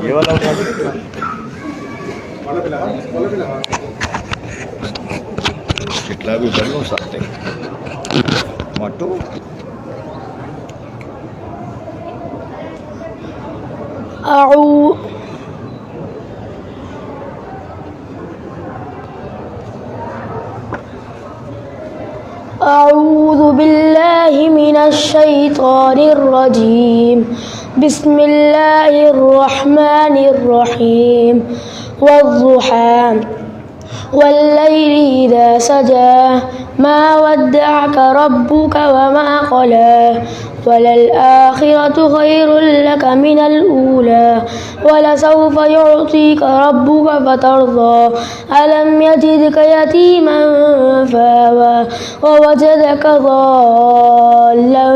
یہ والا اٹھا دو. چٹلا بھی ادھر ہو سکتے مٹو. أعوذ بالله من الشيطان الرجيم. بسم الله الرحمن الرحيم. والضحى والليل إذا سجى ما ودعك ربك وما قلى وللآخرة خير لك من الأولى ولسوف يعطيك ربك فترضى ألم يجدك يتيما فآوى ووجدك ضالا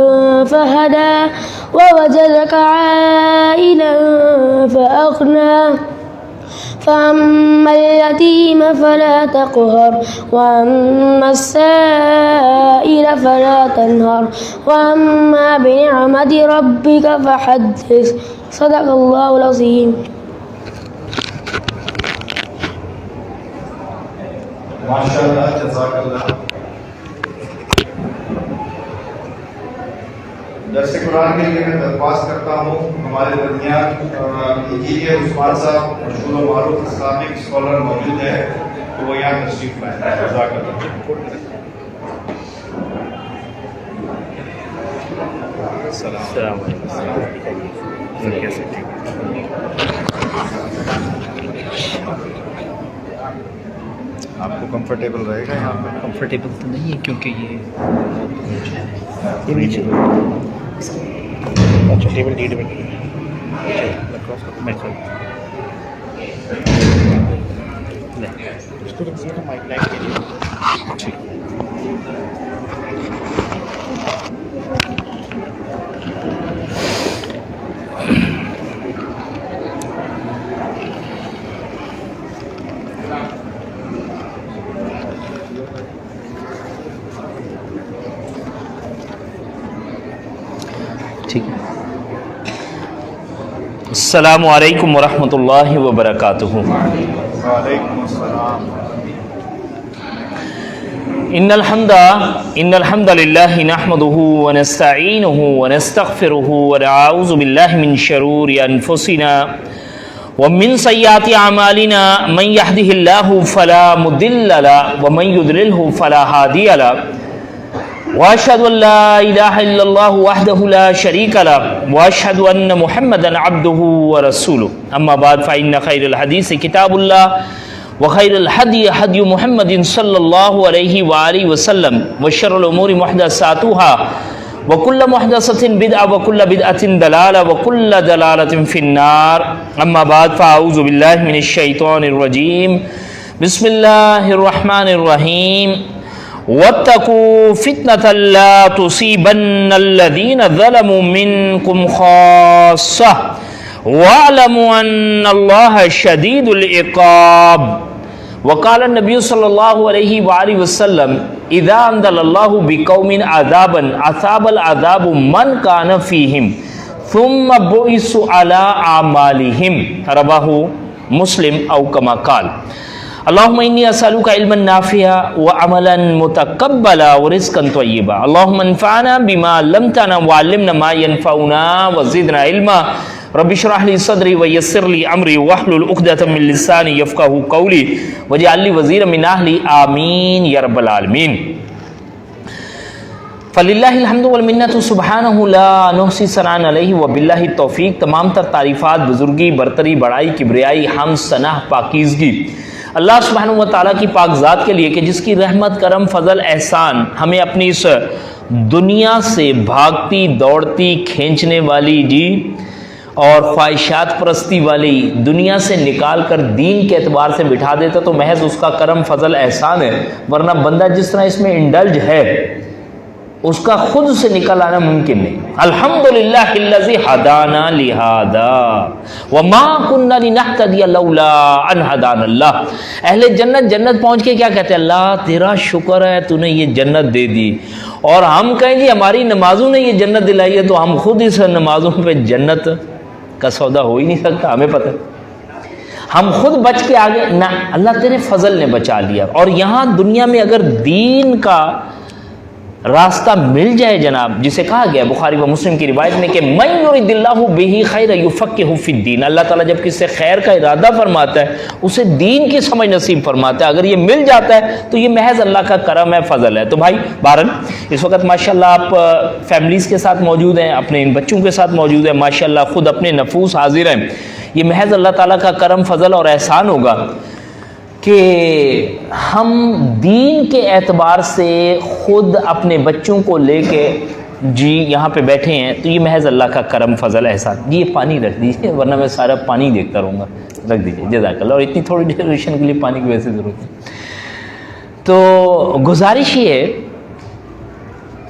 فهدى ووجدك عائلا فأغنى فأما اليتيم فلا تقهر وأما السائل فلا تنهر وأما بنعمة ربك فحدث. صدق الله العظيم. ماشاءاللہ، جزاک اللہ. درس قرآن کے لیے میں درخواست کرتا ہوں ہمارے درمیان انجینئر عثمان صاحب مشہور و معروف اسلامک اسکالر موجود ہے تو وہ یہاں تشریف لائیں. جزاک اللہ. السلام علیکم. آپ کو کمفرٹیبل رہے گا یہاں پہ؟ کمفرٹیبل تو نہیں ہے کیونکہ یہ نیچے. اچھا ٹیبل ڈی ٹیبل اس کو رکھیے نا مائک لائٹ کے لیے. ٹھیک. السلام علیکم ورحمۃ اللہ وبرکاتہ. وعلیکم السلام. ان الحمد للہ نحمده ونستعینه ونستغفره ونعوذ باللہ من شرور انفسنا ومن سیئات اعمالنا من يهده الله فلا مضل له ومن يضلل فلا هادي له واشهد ان لا اله الا الله وحده لا شريك له واشهد ان محمدا عبده ورسوله. اما بعد فان خير الحديث كتاب الله وخير الهدي هدي محمد صلى الله عليه واله وسلم وشر الامور محدثاتها وكل محدثة بدعة وكل بدعة ضلالة وكل ضلالة في النار. اما بعد فاعوذ بالله من الشيطان الرجيم. بسم الله الرحمن الرحيم. واتقوا فتنة لا تصيبن الذين ظلموا منكم خاصة واعلموا أن الله شديد العقاب. وقال النبي صلى الله عليه وآله وسلم إذا أنزل الله بقوم عذابا أصاب العذاب من كان فيهم ثم بعثوا على أعمالهم. رواه مسلم أو كما قال. اللهم إني أسألك علما نافعا وعملا متقبلا ورزقا طيبا. اللهم انفعنا بما علمتنا وعلمنا ما ينفعنا وزدنا علما. رب اشرح لي صدري ويسر لي أمري واحلل عقدة من لساني يفقهوا قولي واجعل لي وزيرا من أهلي آمين يا رب العالمين. فللہ الحمد والمنت سبحانہ لا نحصی ثناء علیہ وباللہ التوفیق. تمام تر تعریفات، بزرگی، برتری، بڑائی، کبریائی، حمد، ثنا، پاکیزگی اللہ سبحانہ و تعالیٰ کی پاک ذات کے لیے کہ جس کی رحمت، کرم، فضل، احسان ہمیں اپنی اس دنیا سے بھاگتی، دوڑتی، کھینچنے والی اور خواہشات پرستی والی دنیا سے نکال کر دین کے اعتبار سے بٹھا دیتا تو محض اس کا کرم، فضل، احسان ہے. ورنہ بندہ جس طرح اس میں انڈلج ہے اس کا خود سے نکل آنا ممکن نہیں. الحمدللہ الذی ہدانا لہذا وما کنا لنہتدی لولا ان ہدانا اللہ. اہل جنت جنت پہنچ کے کیا کہتے ہیں؟ اللہ تیرا شکر ہے تو نے یہ جنت دے دی. اور ہم کہیں جی ہماری نمازوں نے یہ جنت دلائی ہے، تو ہم خود اس نمازوں پہ جنت کا سودا ہو ہی نہیں سکتا. ہمیں پتہ ہے ہم خود بچ کے آگے نہ، اللہ تیرے فضل نے بچا لیا. اور یہاں دنیا میں اگر دین کا راستہ مل جائے جناب، جسے کہا گیا بخاری و مسلم کی روایت میں کہ من یرید اللہ بہ خیرا یفقہہ فی الدین، اللہ تعالیٰ جب کسی سے خیر کا ارادہ فرماتا ہے اسے دین کی سمجھ نصیب فرماتا ہے. اگر یہ مل جاتا ہے تو یہ محض اللہ کا کرم ہے، فضل ہے. تو بھائی بہرحال اس وقت ماشاءاللہ آپ فیملیز کے ساتھ موجود ہیں، اپنے ان بچوں کے ساتھ موجود ہیں، ماشاءاللہ خود اپنے نفوس حاضر ہیں. یہ محض اللہ تعالیٰ کا کرم، فضل اور احسان ہوگا کہ ہم دین کے اعتبار سے خود اپنے بچوں کو لے کے جی یہاں پہ بیٹھے ہیں. تو یہ محض اللہ کا کرم، فضل، احسان. جی یہ پانی رکھ دیجیے ورنہ میں سارا پانی دیکھتا رہوں گا. رکھ دیجیے جزاک اللہ. اور اتنی تھوڑی ڈیوریشن کے لیے پانی کی ویسے ضرورت ہے. تو گزارش یہ ہے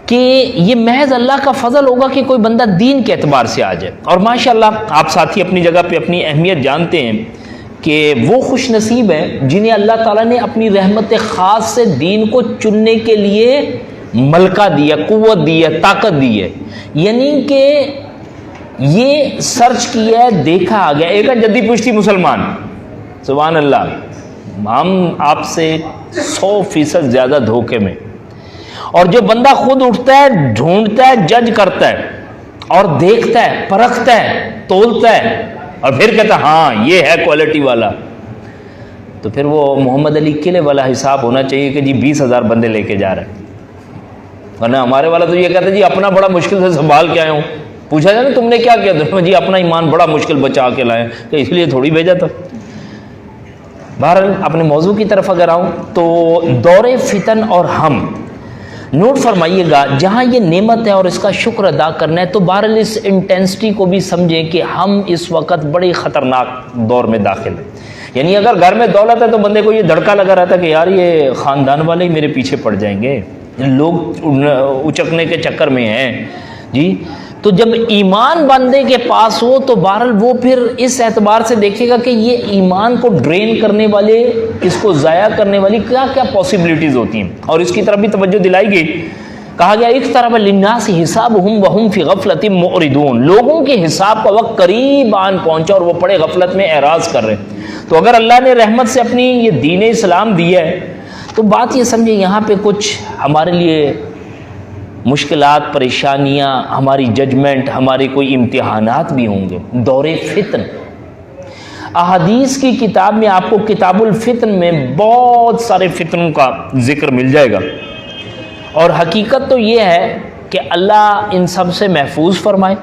کہ یہ محض اللہ کا فضل ہوگا کہ کوئی بندہ دین کے اعتبار سے آ جائے. اور ماشاءاللہ آپ ساتھی اپنی جگہ پہ اپنی اہمیت جانتے ہیں کہ وہ خوش نصیب ہیں جنہیں اللہ تعالیٰ نے اپنی رحمت خاص سے دین کو چننے کے لیے ملکہ دیا، قوت دی ہے، طاقت دی ہے. یعنی کہ یہ سرچ کیا ہے، دیکھا آ گیا. ایک جدی پشتی مسلمان، سبحان اللہ، ہم آپ سے 100% زیادہ دھوکے میں. اور جو بندہ خود اٹھتا ہے، ڈھونڈتا ہے، جج کرتا ہے اور دیکھتا ہے، پرکھتا ہے، تولتا ہے اور پھر کہتا ہے ہاں یہ ہے کوالٹی والا، تو پھر وہ محمد علی قلعے والا حساب ہونا چاہیے کہ جی 20,000 بندے لے کے جا رہے ہیں. ورنہ ہمارے والا تو یہ کہتا ہے جی اپنا بڑا مشکل سے سنبھال کے آئے ہوں. پوچھا جائے نا تم نے کیا کیا؟ جی اپنا ایمان بڑا مشکل بچا کے لائے، کہ اس لیے تھوڑی بھیجا تھا. بہرحال اپنے موضوع کی طرف اگر آؤں تو دور فتن اور ہم نوٹ فرمائیے گا، جہاں یہ نعمت ہے اور اس کا شکر ادا کرنا ہے تو بہرحال اس انٹینسٹی کو بھی سمجھیں کہ ہم اس وقت بڑی خطرناک دور میں داخل ہیں. یعنی اگر گھر میں دولت ہے تو بندے کو یہ دھڑکا لگا رہتا ہے کہ یار یہ خاندان والے ہی میرے پیچھے پڑ جائیں گے، لوگ اچکنے کے چکر میں ہیں جی. تو جب ایمان بندے کے پاس ہو تو بہرحال وہ پھر اس اعتبار سے دیکھے گا کہ یہ ایمان کو ڈرین کرنے والے، اس کو ضائع کرنے والی کیا کیا پاسبلٹیز ہوتی ہیں. اور اس کی طرف بھی توجہ دلائی گئی. کہا گیا اقترب للناس حسابهم وهم فی غفلۃ معرضون، لوگوں کے حساب کا وقت قریب آن پہنچا اور وہ بڑے غفلت میں اعراض کر رہے ہیں. تو اگر اللہ نے رحمت سے اپنی یہ دین اسلام دیا ہے تو بات یہ سمجھیں یہاں پہ کچھ ہمارے لیے مشکلات، پریشانیاں، ہماری ججمنٹ، ہمارے کوئی امتحانات بھی ہوں گے. دور فتن، احادیث کی کتاب میں آپ کو کتاب الفتن میں بہت سارے فتنوں کا ذکر مل جائے گا. اور حقیقت تو یہ ہے کہ اللہ ان سب سے محفوظ فرمائے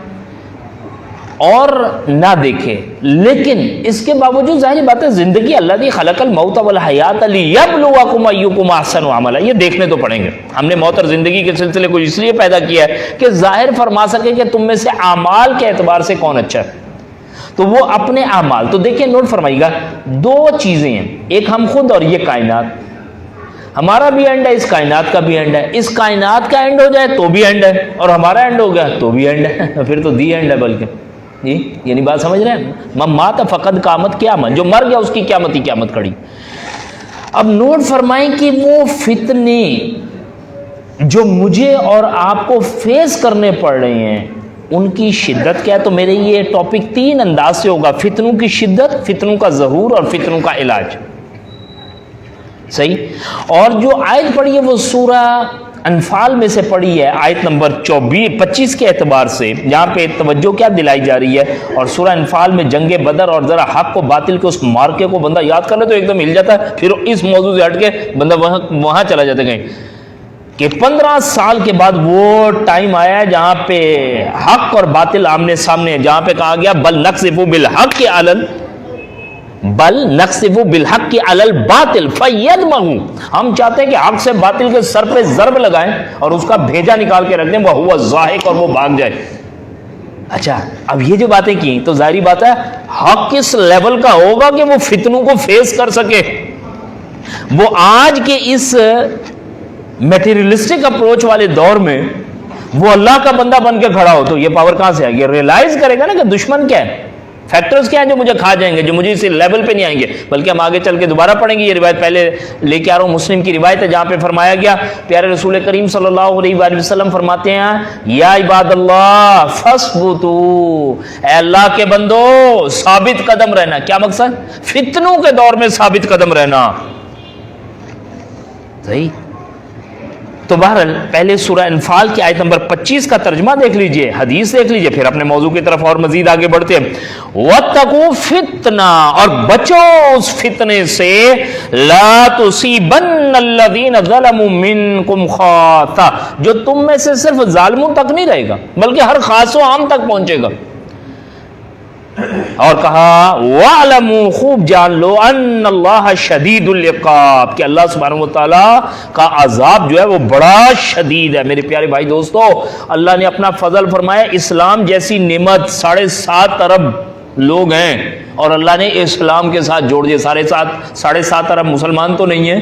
اور نہ دیکھے. لیکن اس کے باوجود ظاہر بات ہے زندگی اللہ دی خلق الموت والحیات لیبلوکم ایکم احسن عملا، یہ دیکھنے تو پڑیں گے. ہم نے موت اور زندگی کے سلسلے کو اس لیے پیدا کیا ہے کہ ظاہر فرما سکے کہ تم میں سے اعمال کے اعتبار سے کون اچھا ہے. تو وہ اپنے اعمال، تو دیکھیں نوٹ فرمائیے گا، دو چیزیں ہیں، ایک ہم خود اور یہ کائنات. ہمارا بھی اینڈ ہے، اس کائنات کا بھی اینڈ ہے. اس کائنات کا اینڈ ہو جائے تو بھی اینڈ ہے، اور ہمارا اینڈ ہو گیا تو بھی اینڈ ہے. پھر تو دی اینڈ ہے بلکہ جی. یعنی بات سمجھ رہے ہیں؟ مات فقد قامت قیامت، جو مر گیا اس کی قیامت ہی قیامت کھڑی. اب نوٹ فرمائیں کہ وہ فتنے جو مجھے اور آپ کو فیس کرنے پڑ رہے ہیں ان کی شدت کیا ہے. تو میرے یہ ٹاپک 3 انداز سے ہوگا: فتنوں کی شدت، فتنوں کا ظہور اور فتنوں کا علاج. صحیح. اور جو آیت پڑھی ہے وہ سورہ انفال میں سے پڑھی ہے، آیت نمبر 25 کے اعتبار سے. یہاں پہ توجہ کیا دلائی جا رہی ہے؟ اور سورہ انفال میں جنگ بدر اور ذرا حق و باطل کے اس مارکے کو بندہ یاد کر لے تو ایک دم ہل جاتا ہے. پھر اس موضوع سے ہٹ کے بندہ وہاں چلا جاتا ہے کہیں کہ 15 سال کے بعد وہ ٹائم آیا ہے جہاں پہ حق اور باطل آمنے سامنے ہے، جہاں پہ کہا گیا بل نقذف بالحق علی الباطل فیدمغ. ہم چاہتے ہیں کہ حق سے باطل کے سر پہ ضرب لگائیں اور اس کا بھیجا نکال کے رکھ دیں، وہو ضاحک، اور وہ بھاگ جائے. اچھا اب یہ جو باتیں کی تو ظاہری بات ہے حق کس لیول کا ہوگا کہ وہ فتنوں کو فیس کر سکے. وہ آج کے اس میٹیریلسٹک اپروچ والے دور میں وہ اللہ کا بندہ بن کے کھڑا ہو تو یہ پاور کہاں سے آئے گی؟ ریلائز کرے گا نا کہ دشمن کیا ہے، فیکٹرز کیا ہیں جو مجھے کھا جائیں گے، جو مجھے اس لیول پہ نہیں آئیں گے، بلکہ ہم آگے چل کے دوبارہ پڑھیں گے. یہ روایت پہلے لے کے آ رہا ہوں، مسلم کی روایت ہے جہاں پہ فرمایا گیا، پیارے رسول کریم صلی اللہ علیہ وآلہ وسلم فرماتے ہیں، یا عباد اللہ فثبتوا، اے اللہ کے بندو ثابت قدم رہنا. کیا مقصد؟ فتنوں کے دور میں ثابت قدم رہنا. صحیح. تو بہرحال پہلے سورہ انفال کی آیت نمبر 25 کا ترجمہ دیکھ لیجئے، حدیث دیکھ لیجئے، پھر اپنے موضوع کی طرف اور مزید آگے بڑھتے ہیں. وَاتَّقُوا فِتْنَةً، اور بچو اس فتنے سے، لَا تُصِيبَنَّ الَّذِينَ ظَلَمُوا مِنْكُمْ خَاصَّةً، جو تم میں سے صرف ظالموں تک نہیں رہے گا بلکہ ہر خاص و عام تک پہنچے گا. اور کہا وَاعْلَمُوا، خوب جان لو، ان اللہ شدید العقاب، کہ اللہ سبحانہ و تعالیٰ کا عذاب جو ہے وہ بڑا شدید ہے. میرے پیارے بھائی دوستو، اللہ نے اپنا فضل فرمایا، اسلام جیسی نعمت 7.5 ارب لوگ ہیں اور اللہ نے اسلام کے ساتھ جوڑ دیے. 7.5 ارب مسلمان تو نہیں ہیں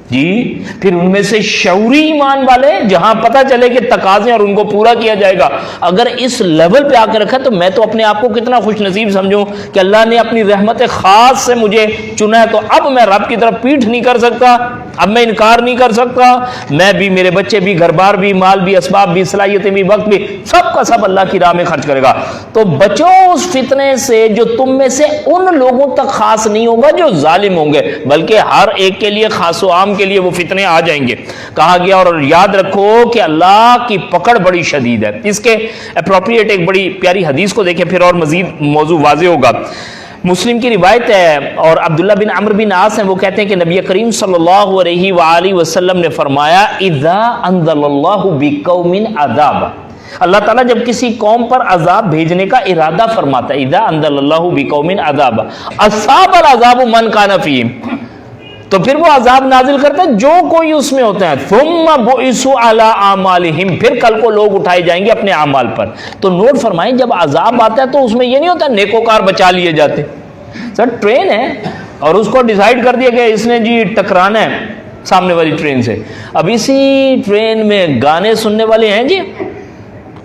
جی. پھر ان میں سے شعوری ایمان والے، جہاں پتہ چلے کہ تقاضے اور ان کو پورا کیا جائے گا. اگر اس لیول پہ آ کے رکھا تو میں تو اپنے آپ کو کتنا خوش نصیب سمجھوں کہ اللہ نے اپنی رحمت خاص سے مجھے چنا ہے. تو اب میں رب کی طرف پیٹھ نہیں کر سکتا، اب میں انکار نہیں کر سکتا. میں بھی، میرے بچے بھی، گھر بار بھی، مال بھی، اسباب بھی، صلاحیتیں بھی، وقت بھی، سب کا سب اللہ کی راہ میں خرچ کرے گا. تو بچو اس فتنے سے جو تم میں سے ان لوگوں تک خاص نہیں ہوگا جو ظالم ہوں گے، بلکہ ہر ایک کے لیے، خاص و عام کے لیے وہ فتنے آ جائیں گے. کہا گیا اور یاد رکھو کہ اللہ کی پکڑ بڑی شدید ہے. اس کے اپروپریٹ ایک بڑی پیاری حدیث کو دیکھیں پھر اور مزید موضوع واضح ہوگا. مسلم کی روایت ہے اور عبداللہ بن عمرو بن عاص ہیں، وہ کہتے ہیں کہ نبی کریم صلی اللہ علیہ وآلہ وسلم نے فرمایا، اذا انزل اللہ بقوم عذابا، اللہ تعالیٰ جب کسی قوم پر عذاب بھیجنے کا ارادہ فرماتا ہے، اذا انزل اللہ بقوم عذابا اصاب العذاب من کان فیہم، تو پھر وہ عذاب نازل کرتا ہے جو کوئی اس میں ہوتا ہے. ثم بعثوا علی اعمالہم، پھر کل کو لوگ اٹھائے جائیں گے اپنے اعمال پر. تو نوٹ فرمائیں، جب عذاب آتا ہے تو اس میں یہ نہیں ہوتا نیکوکار بچا لیے جاتے. سر ٹرین ہے اور اس کو ڈیسائیڈ کر دیا گیا اس نے جی ٹکرانا ہے سامنے والی ٹرین سے. اب اسی ٹرین میں گانے سننے والے ہیں جی،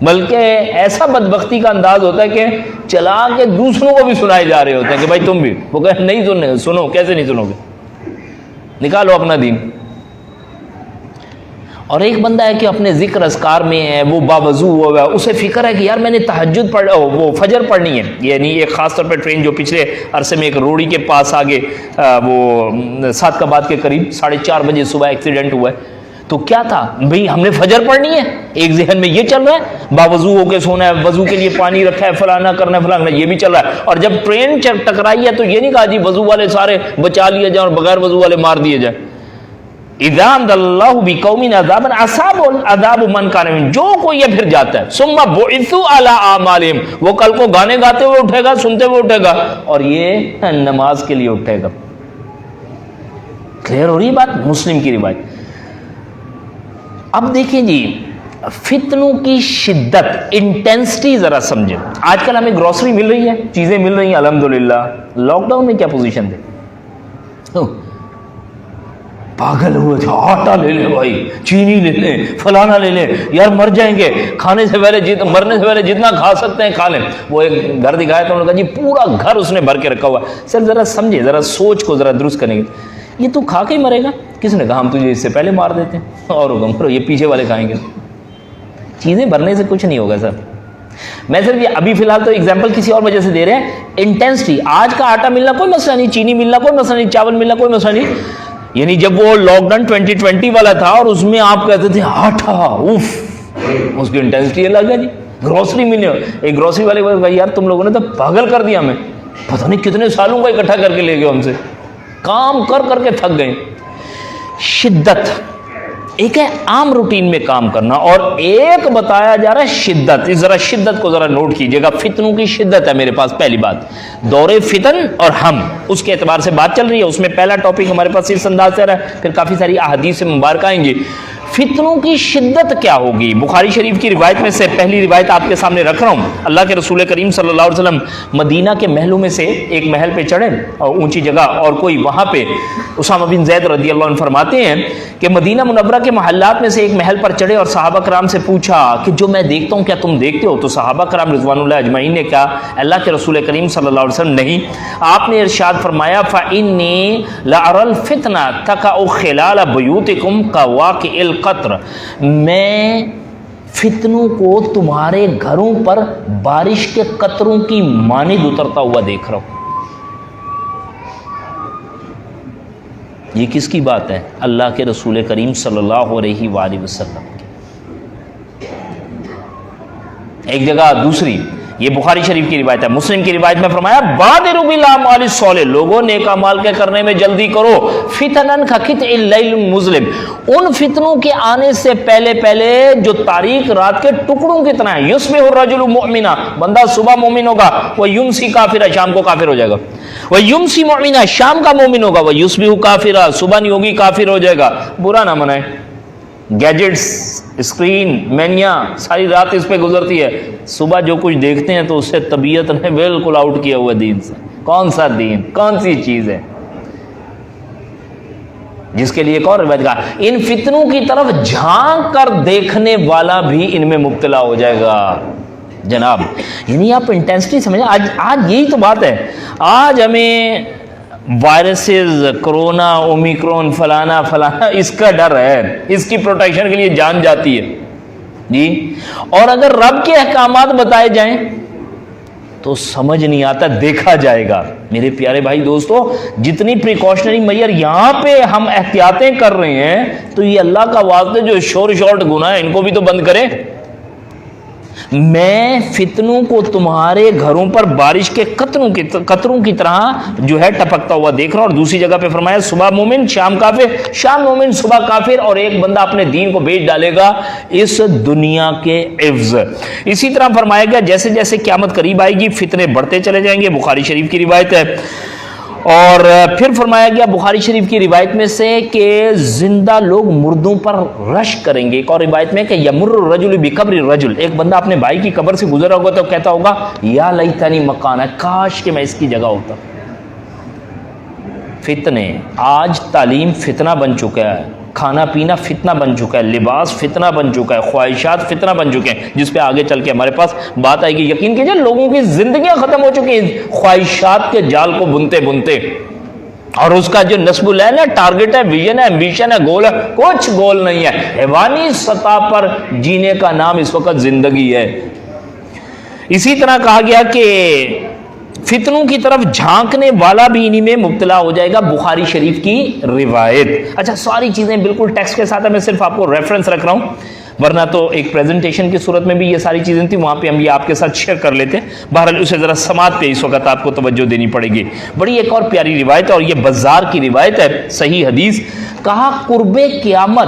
بلکہ ایسا بدبختی کا انداز ہوتا ہے کہ چلا کے دوسروں کو بھی سنائے جا رہے ہوتے ہیں کہ بھائی تم بھی، وہ کہ نہیں سننے، سنو. کیسے نہیں سنو گے؟ نکالو اپنا دین. اور ایک بندہ ہے کہ اپنے ذکر اذکار میں ہے، وہ باوضو ہوا ہے، اسے فکر ہے کہ یار میں نے تہجد وہ فجر پڑھنی ہے. یعنی ایک خاص طور پہ ٹرین جو پچھلے عرصے میں ایک روڑی کے پاس آگے وہ سعدکباد کے قریب 4:30 بجے صبح ایکسیڈنٹ ہوا ہے. تو کیا تھا بھئی، ہم نے فجر پڑھنی ہے، ایک ذہن میں یہ چل رہا ہے، باوضو ہو کے سونا ہے، وضو کے لیے پانی رکھا ہے، فلانا کرنا ہے، فلانا، یہ بھی چل رہا ہے. اور جب ٹرین ٹکرائی ہے تو یہ نہیں کہا جی وضو والے سارے بچا لیے جائیں اور بغیر وضو والے مار دیے جائیں. اذا انزل اللہ بقوم عذابا اصاب العذاب من کان فیہم، جو کوئی ہے پھر جاتا ہے. ثم بعثوا علی اعمالہم، وہ کل کو گانے گاتے ہوئے اٹھے گا، سنتے ہوئے اٹھے گا، اور یہ نماز کے لیے اٹھے گا. کلیئر ہو رہی ہے بات؟ مسلم کی روایت. اب دیکھیں جی فتنوں کی شدت، انٹینسٹی ذرا سمجھیں. آج کل ہمیں گروسری مل رہی ہے، چیزیں مل رہی ہیں الحمدللہ. لاک ڈاؤن میں کیا پوزیشن تھے؟ پاگل ہوئے تھے، آٹا لے لیں بھائی، چینی لے لیں، فلانا لے لیں، یار مر جائیں گے، کھانے سے پہلے مرنے سے پہلے جتنا کھا سکتے ہیں کھا لیں. وہ ایک گھر دکھایا تو انہوں نے کہا جی پورا گھر اس نے بھر کے رکھا ہوا. سر ذرا سمجھے، ذرا سوچ کو ذرا درست کریں گے. یہ تو کھا کے ہی مرے گا. کس نے کہا ہم تجھے اس سے پہلے مار دیتے ہیں، اور حکم کرو یہ پیچھے والے کھائیں گے. چیزیں بھرنے سے کچھ نہیں ہوگا سر. میں صرف یہ ابھی فی الحال تو ایگزامپل کسی اور وجہ سے دے رہے ہیں. انٹینسٹی، آج کا آٹا ملنا کوئی مسئلہ نہیں، چینی ملنا کوئی مسئلہ نہیں، چاول ملنا کوئی مسئلہ نہیں. یعنی جب وہ لاک ڈاؤن 2020 والا تھا اور اس میں آپ کہتے تھے آٹا، اوف، اس کی انٹینسٹی الگ ہے جی. گروسری ملے، ایک گروسری والے کو یار تم لوگوں نے تو پاگل کر دیا ہمیں، پتہ نہیں کتنے سالوں کا اکٹھا کر کے لے گئے ہم سے، کام کر کر کے تھک گئے. شدت ایک ہے عام روٹین میں کام کرنا، اور ایک بتایا جا رہا ہے شدت. اس ذرا شدت کو ذرا نوٹ کیجئے گا. فتنوں کی شدت ہے میرے پاس. پہلی بات دور فتن اور ہم، اس کے اعتبار سے بات چل رہی ہے. اس میں پہلا ٹاپک ہمارے پاس اس انداز سے رہا ہے، پھر کافی ساری احادیث مبارکہ آئیں گی. فتنوں کی شدت کیا ہوگی. بخاری شریف کی روایت میں سے پہلی روایت آپ کے سامنے رکھ رہا ہوں. اللہ کے رسول کریم صلی اللہ علیہ وسلم مدینہ کے محلوں میں سے ایک محل پہ چڑھے اور اونچی جگہ, اور کوئی وہاں پہ اسامہ بن زید رضی اللہ عنہ فرماتے ہیں کہ مدینہ منورہ کے محلات میں سے ایک محل پر چڑھے اور صحابہ کرام سے پوچھا کہ جو میں دیکھتا ہوں کیا تم دیکھتے ہو؟ تو صحابہ کرام رضوان اللہ اجمعین نے کہا اللہ کے رسول کریم صلی اللہ علیہ وسلم نہیں. آپ نے ارشاد فرمایا فإنی لأرى الفتنة تقع خلال بیوتکم کواقع القطر, میں فتنوں کو تمہارے گھروں پر بارش کے قطروں کی مانند اترتا ہوا دیکھ رہا ہوں. یہ کس کی بات ہے؟ اللہ کے رسول کریم صلی اللہ علیہ وآلہ وسلم کی. ایک جگہ دوسری, یہ بخاری شریف کی روایت ہے. مسلم کی روایت میں فرمایا بادروا بالاعمال الصالحہ, لوگوں نیک اعمال کے کرنے میں جلدی کرو. فتنن کقطع اللیل المظلم, ان فتنوں کے آنے سے پہلے پہلے جو تاریک رات کے ٹکڑوں کی طرح ہے. یصبح الرجل مؤمنا, بندہ صبح مومن ہوگا, ویمسی کافرا, شام کو کافر ہو جائے گا. ویمسی مؤمنا, شام کا مومن ہوگا, ویصبح کافرا, صبح نہیں ہوگی کافر ہو جائے گا. برا نہ منائے, گیجٹس, اسکرین, مینیا, ساری رات اس پہ گزرتی ہے. صبح جو کچھ دیکھتے ہیں تو اس سے طبیعت نے بالکل آؤٹ کیا ہوا دین سے. کون سا دین, کون سی چیز ہے جس کے لیے ایک اور روایت کہا ان فتنوں کی طرف جھانک کر دیکھنے والا بھی ان میں مبتلا ہو جائے گا. جناب یعنی آپ انٹینسٹی سمجھیں, آج یہی تو بات ہے. آج ہمیں وائرسز, کرونا, اومیکرون, فلانا فلانا, اس کا ڈر ہے, اس کی پروٹیکشن کے لیے جان جاتی ہے جی. اور اگر رب کے احکامات بتائے جائیں تو سمجھ نہیں آتا, دیکھا جائے گا. میرے پیارے بھائی دوستو, جتنی پریکاشنری میئر یہاں پہ ہم احتیاطیں کر رہے ہیں تو یہ اللہ کا واسطے جو شور شارٹ گناہ ہے ان کو بھی تو بند کریں. میں فتنوں کو تمہارے گھروں پر بارش کے قطروں کی طرح جو ہے ٹپکتا ہوا دیکھ رہا ہوں. اور دوسری جگہ پہ فرمایا صبح مومن شام کافر, شام مومن صبح کافر, اور ایک بندہ اپنے دین کو بیچ ڈالے گا اس دنیا کے عوض. اسی طرح فرمایا گیا جیسے جیسے قیامت قریب آئے گی فتنے بڑھتے چلے جائیں گے. بخاری شریف کی روایت ہے. اور پھر فرمایا گیا بخاری شریف کی روایت میں سے کہ زندہ لوگ مردوں پر رش کریں گے. ایک اور روایت میں کہ یمر الرجل بقبر الرجل, ایک بندہ اپنے بھائی کی قبر سے گزرا ہوگا تو کہتا ہوگا یا لیتنی مکانا, کاش کہ میں اس کی جگہ ہوتا. فتنے, آج تعلیم فتنہ بن چکا ہے, کھانا پینا فتنہ بن چکا ہے, لباس فتنہ بن چکا ہے, خواہشات فتنہ بن چکے ہیں, جس پہ آگے چل کے ہمارے پاس بات آئے گی. یقین کیجئے لوگوں کی زندگیاں ختم ہو چکی ہیں خواہشات کے جال کو بنتے بنتے, اور اس کا جو نصب العین ہے, ٹارگٹ ہے, ویژن ہے, ایمبیشن ہے, گول ہے, کچھ گول نہیں ہے. حیوانی سطح پر جینے کا نام اس وقت زندگی ہے. اسی طرح کہا گیا کہ فتنوں کی طرف جھانکنے والا بھی انہی میں مبتلا ہو جائے گا. بخاری شریف کی روایت. اچھا, ساری چیزیں بالکل ٹیکسٹ کے ساتھ ہے, میں صرف آپ کو ریفرنس رکھ رہا ہوں, ورنہ تو ایک پریزنٹیشن کی صورت میں بھی یہ ساری چیزیں تھیں, وہاں پہ ہم یہ آپ کے ساتھ شیئر کر لیتے. بہرحال اسے ذرا سماعت پہ اس وقت آپ کو توجہ دینی پڑے گی. بڑی ایک اور پیاری روایت ہے, اور یہ بزار کی روایت ہے, صحیح حدیث. کہا قرب قیامت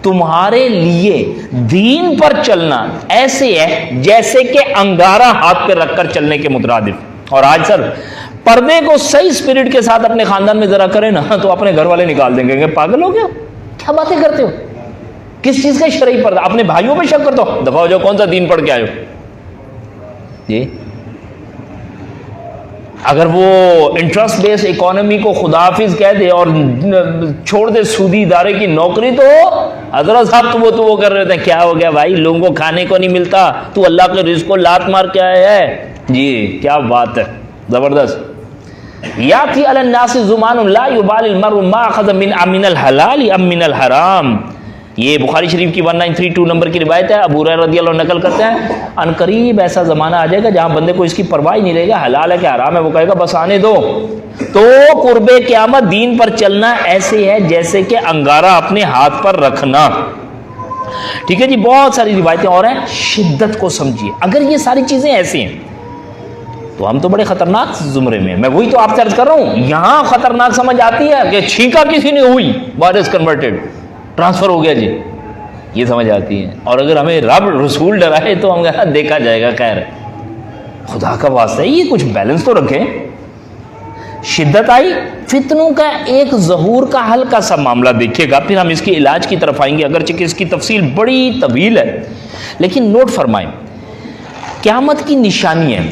تمہارے لیے دین پر چلنا ایسے ہے جیسے کہ انگارہ ہاتھ پہ رکھ کر چلنے کے مترادف. اور آج سر پردے کو صحیح اسپرٹ کے ساتھ اپنے خاندان میں ذرا کریں نا تو اپنے گھر والے نکال دیں گے, پاگل ہو گیا, کیا باتیں کرتے ہو, کس چیز کا شرعی پردہ؟ اپنے بھائیوں پہ شک کرتے ہو, دفعہ ہو جاؤ, کون سا دین پڑھ کے آئے ہو جی. اگر وہ انٹرسٹ بیس اکانومی کو خدا حافظ کہہ دے اور چھوڑ دے سودی ادارے کی نوکری, تو حضرت صاحب تو وہ کر رہے تھے, کیا ہو گیا بھائی, لوگوں کو کھانے کو نہیں ملتا, تو اللہ کے رزق کو لات مار کے آیا ہے جی. کیا بات ہے, زبردست. یاتی علی الناس زمان لا یبال المرء ما اخذ من الحلال ام من الحرام. یہ بخاری شریف کی 1932 نمبر کی روایت ہے. ابو ہریرہ رضی اللہ عنہ نقل کرتے ہیں ان قریب ایسا زمانہ آ جائے گا جہاں بندے کو اس کی پرواہ ہی نہیں رہے گا, حلال ہے کہ حرام ہے, وہ کہے گا بس آنے دو. تو قرب قیامت دین پر چلنا ایسے ہے جیسے کہ انگارہ اپنے ہاتھ پر رکھنا. ٹھیک ہے جی, بہت ساری روایتیں اور ہیں, شدت کو سمجھیے. اگر یہ ساری چیزیں ایسی ہیں تو ہم تو بڑے خطرناک زمرے میں, میں وہی تو آپ سے عرض کر رہا ہوں, یہاں خطرناک سمجھ آتی ہے کہ چھینکا کسی نے ہوئی, وائرس کنورٹڈ, ٹرانسفر ہو گیا جی, یہ سمجھ آتی ہے. اور اگر ہمیں رب رسول ڈرائے تو ہم کہا دیکھا جائے گا. خیر خدا کا واسطہ ہے, یہ کچھ بیلنس تو رکھیں. شدت آئی، فتنوں کا ایک ظہور کا ہلکا سا معاملہ دیکھیے گا، پھر ہم اس کے علاج کی طرف آئیں گے، اگرچہ کہ اس کی تفصیل بڑی طویل ہے، لیکن نوٹ فرمائیں قیامت کی نشانیاں،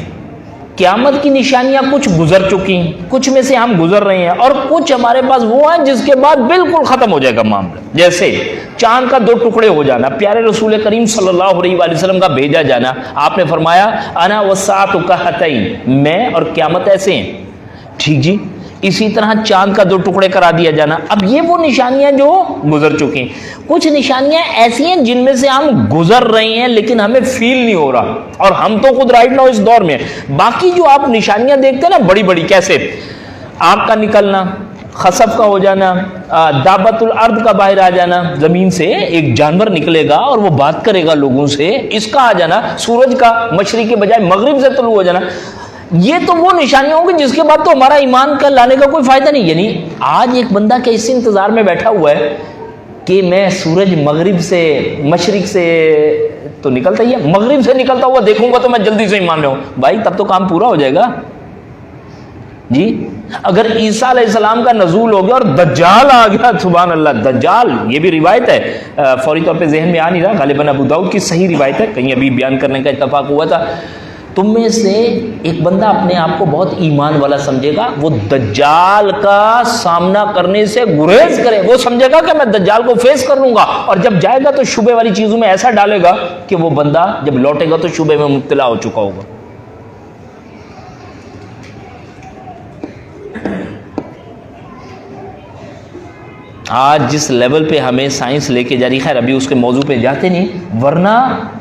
قیامت کی نشانیاں کچھ گزر چکی ہیں، کچھ میں سے ہم گزر رہے ہیں، اور کچھ ہمارے پاس وہ ہیں جس کے بعد بالکل ختم ہو جائے گا معاملہ، جیسے چاند کا 2 ٹکڑے ہو جانا، پیارے رسول کریم صلی اللہ علیہ وآلہ وسلم کا بھیجا جانا، آپ نے فرمایا انا والساعۃ کہاتین، میں اور قیامت ایسے ہیں، ٹھیک جی، اسی طرح چاند کا 2 ٹکڑے کرا دیا جانا۔ اب یہ وہ نشانیاں جو گزر چکی ہیں، کچھ نشانیاں ایسی ہیں جن میں سے ہم گزر رہے ہیں لیکن ہمیں فیل نہیں ہو رہا، اور ہم تو خود رائٹ ناؤ اس دور میں۔ باقی جو آپ نشانیاں دیکھتے ہیں نا بڑی بڑی، کیسے آگ کا نکلنا، خسف کا ہو جانا، دابت الارض کا باہر آ جانا، زمین سے ایک جانور نکلے گا اور وہ بات کرے گا لوگوں سے، اس کا آ جانا، سورج کا مشرق کے بجائے مغرب سے طلوع ہو جانا، یہ تو وہ نشانیاں ہوں گی جس کے بعد تو ہمارا ایمان کا لانے کا کوئی فائدہ نہیں۔ یعنی آج ایک بندہ کے اس انتظار میں بیٹھا ہوا ہے کہ میں سورج مغرب سے، مشرق سے تو نکلتا ہی ہے، مغرب سے نکلتا ہوا دیکھوں گا تو میں جلدی سے ایمان میں ہوں، بھائی تب تو کام پورا ہو جائے گا جی۔ اگر عیسیٰ علیہ السلام کا نزول ہو گیا اور دجال آ گیا، سبحان اللہ، دجال، یہ بھی روایت ہے، فوری طور پہ ذہن میں آ نہیں رہا، غالباً ابو داؤد کی صحیح روایت ہے، کہیں ابھی بیان کرنے کا اتفاق ہوا تھا۔ تم میں سے ایک بندہ اپنے آپ کو بہت ایمان والا سمجھے گا، وہ دجال کا سامنا کرنے سے گریز کرے، وہ سمجھے گا کہ میں دجال کو فیس کر لوں گا، اور جب جائے گا تو شبہ والی چیزوں میں ایسا ڈالے گا کہ وہ بندہ جب لوٹے گا تو شبہ میں مبتلا ہو چکا ہوگا۔ آج جس لیول پہ ہمیں سائنس لے کے جا رہی، خیر ابھی اس کے موضوع پہ جاتے نہیں، ورنہ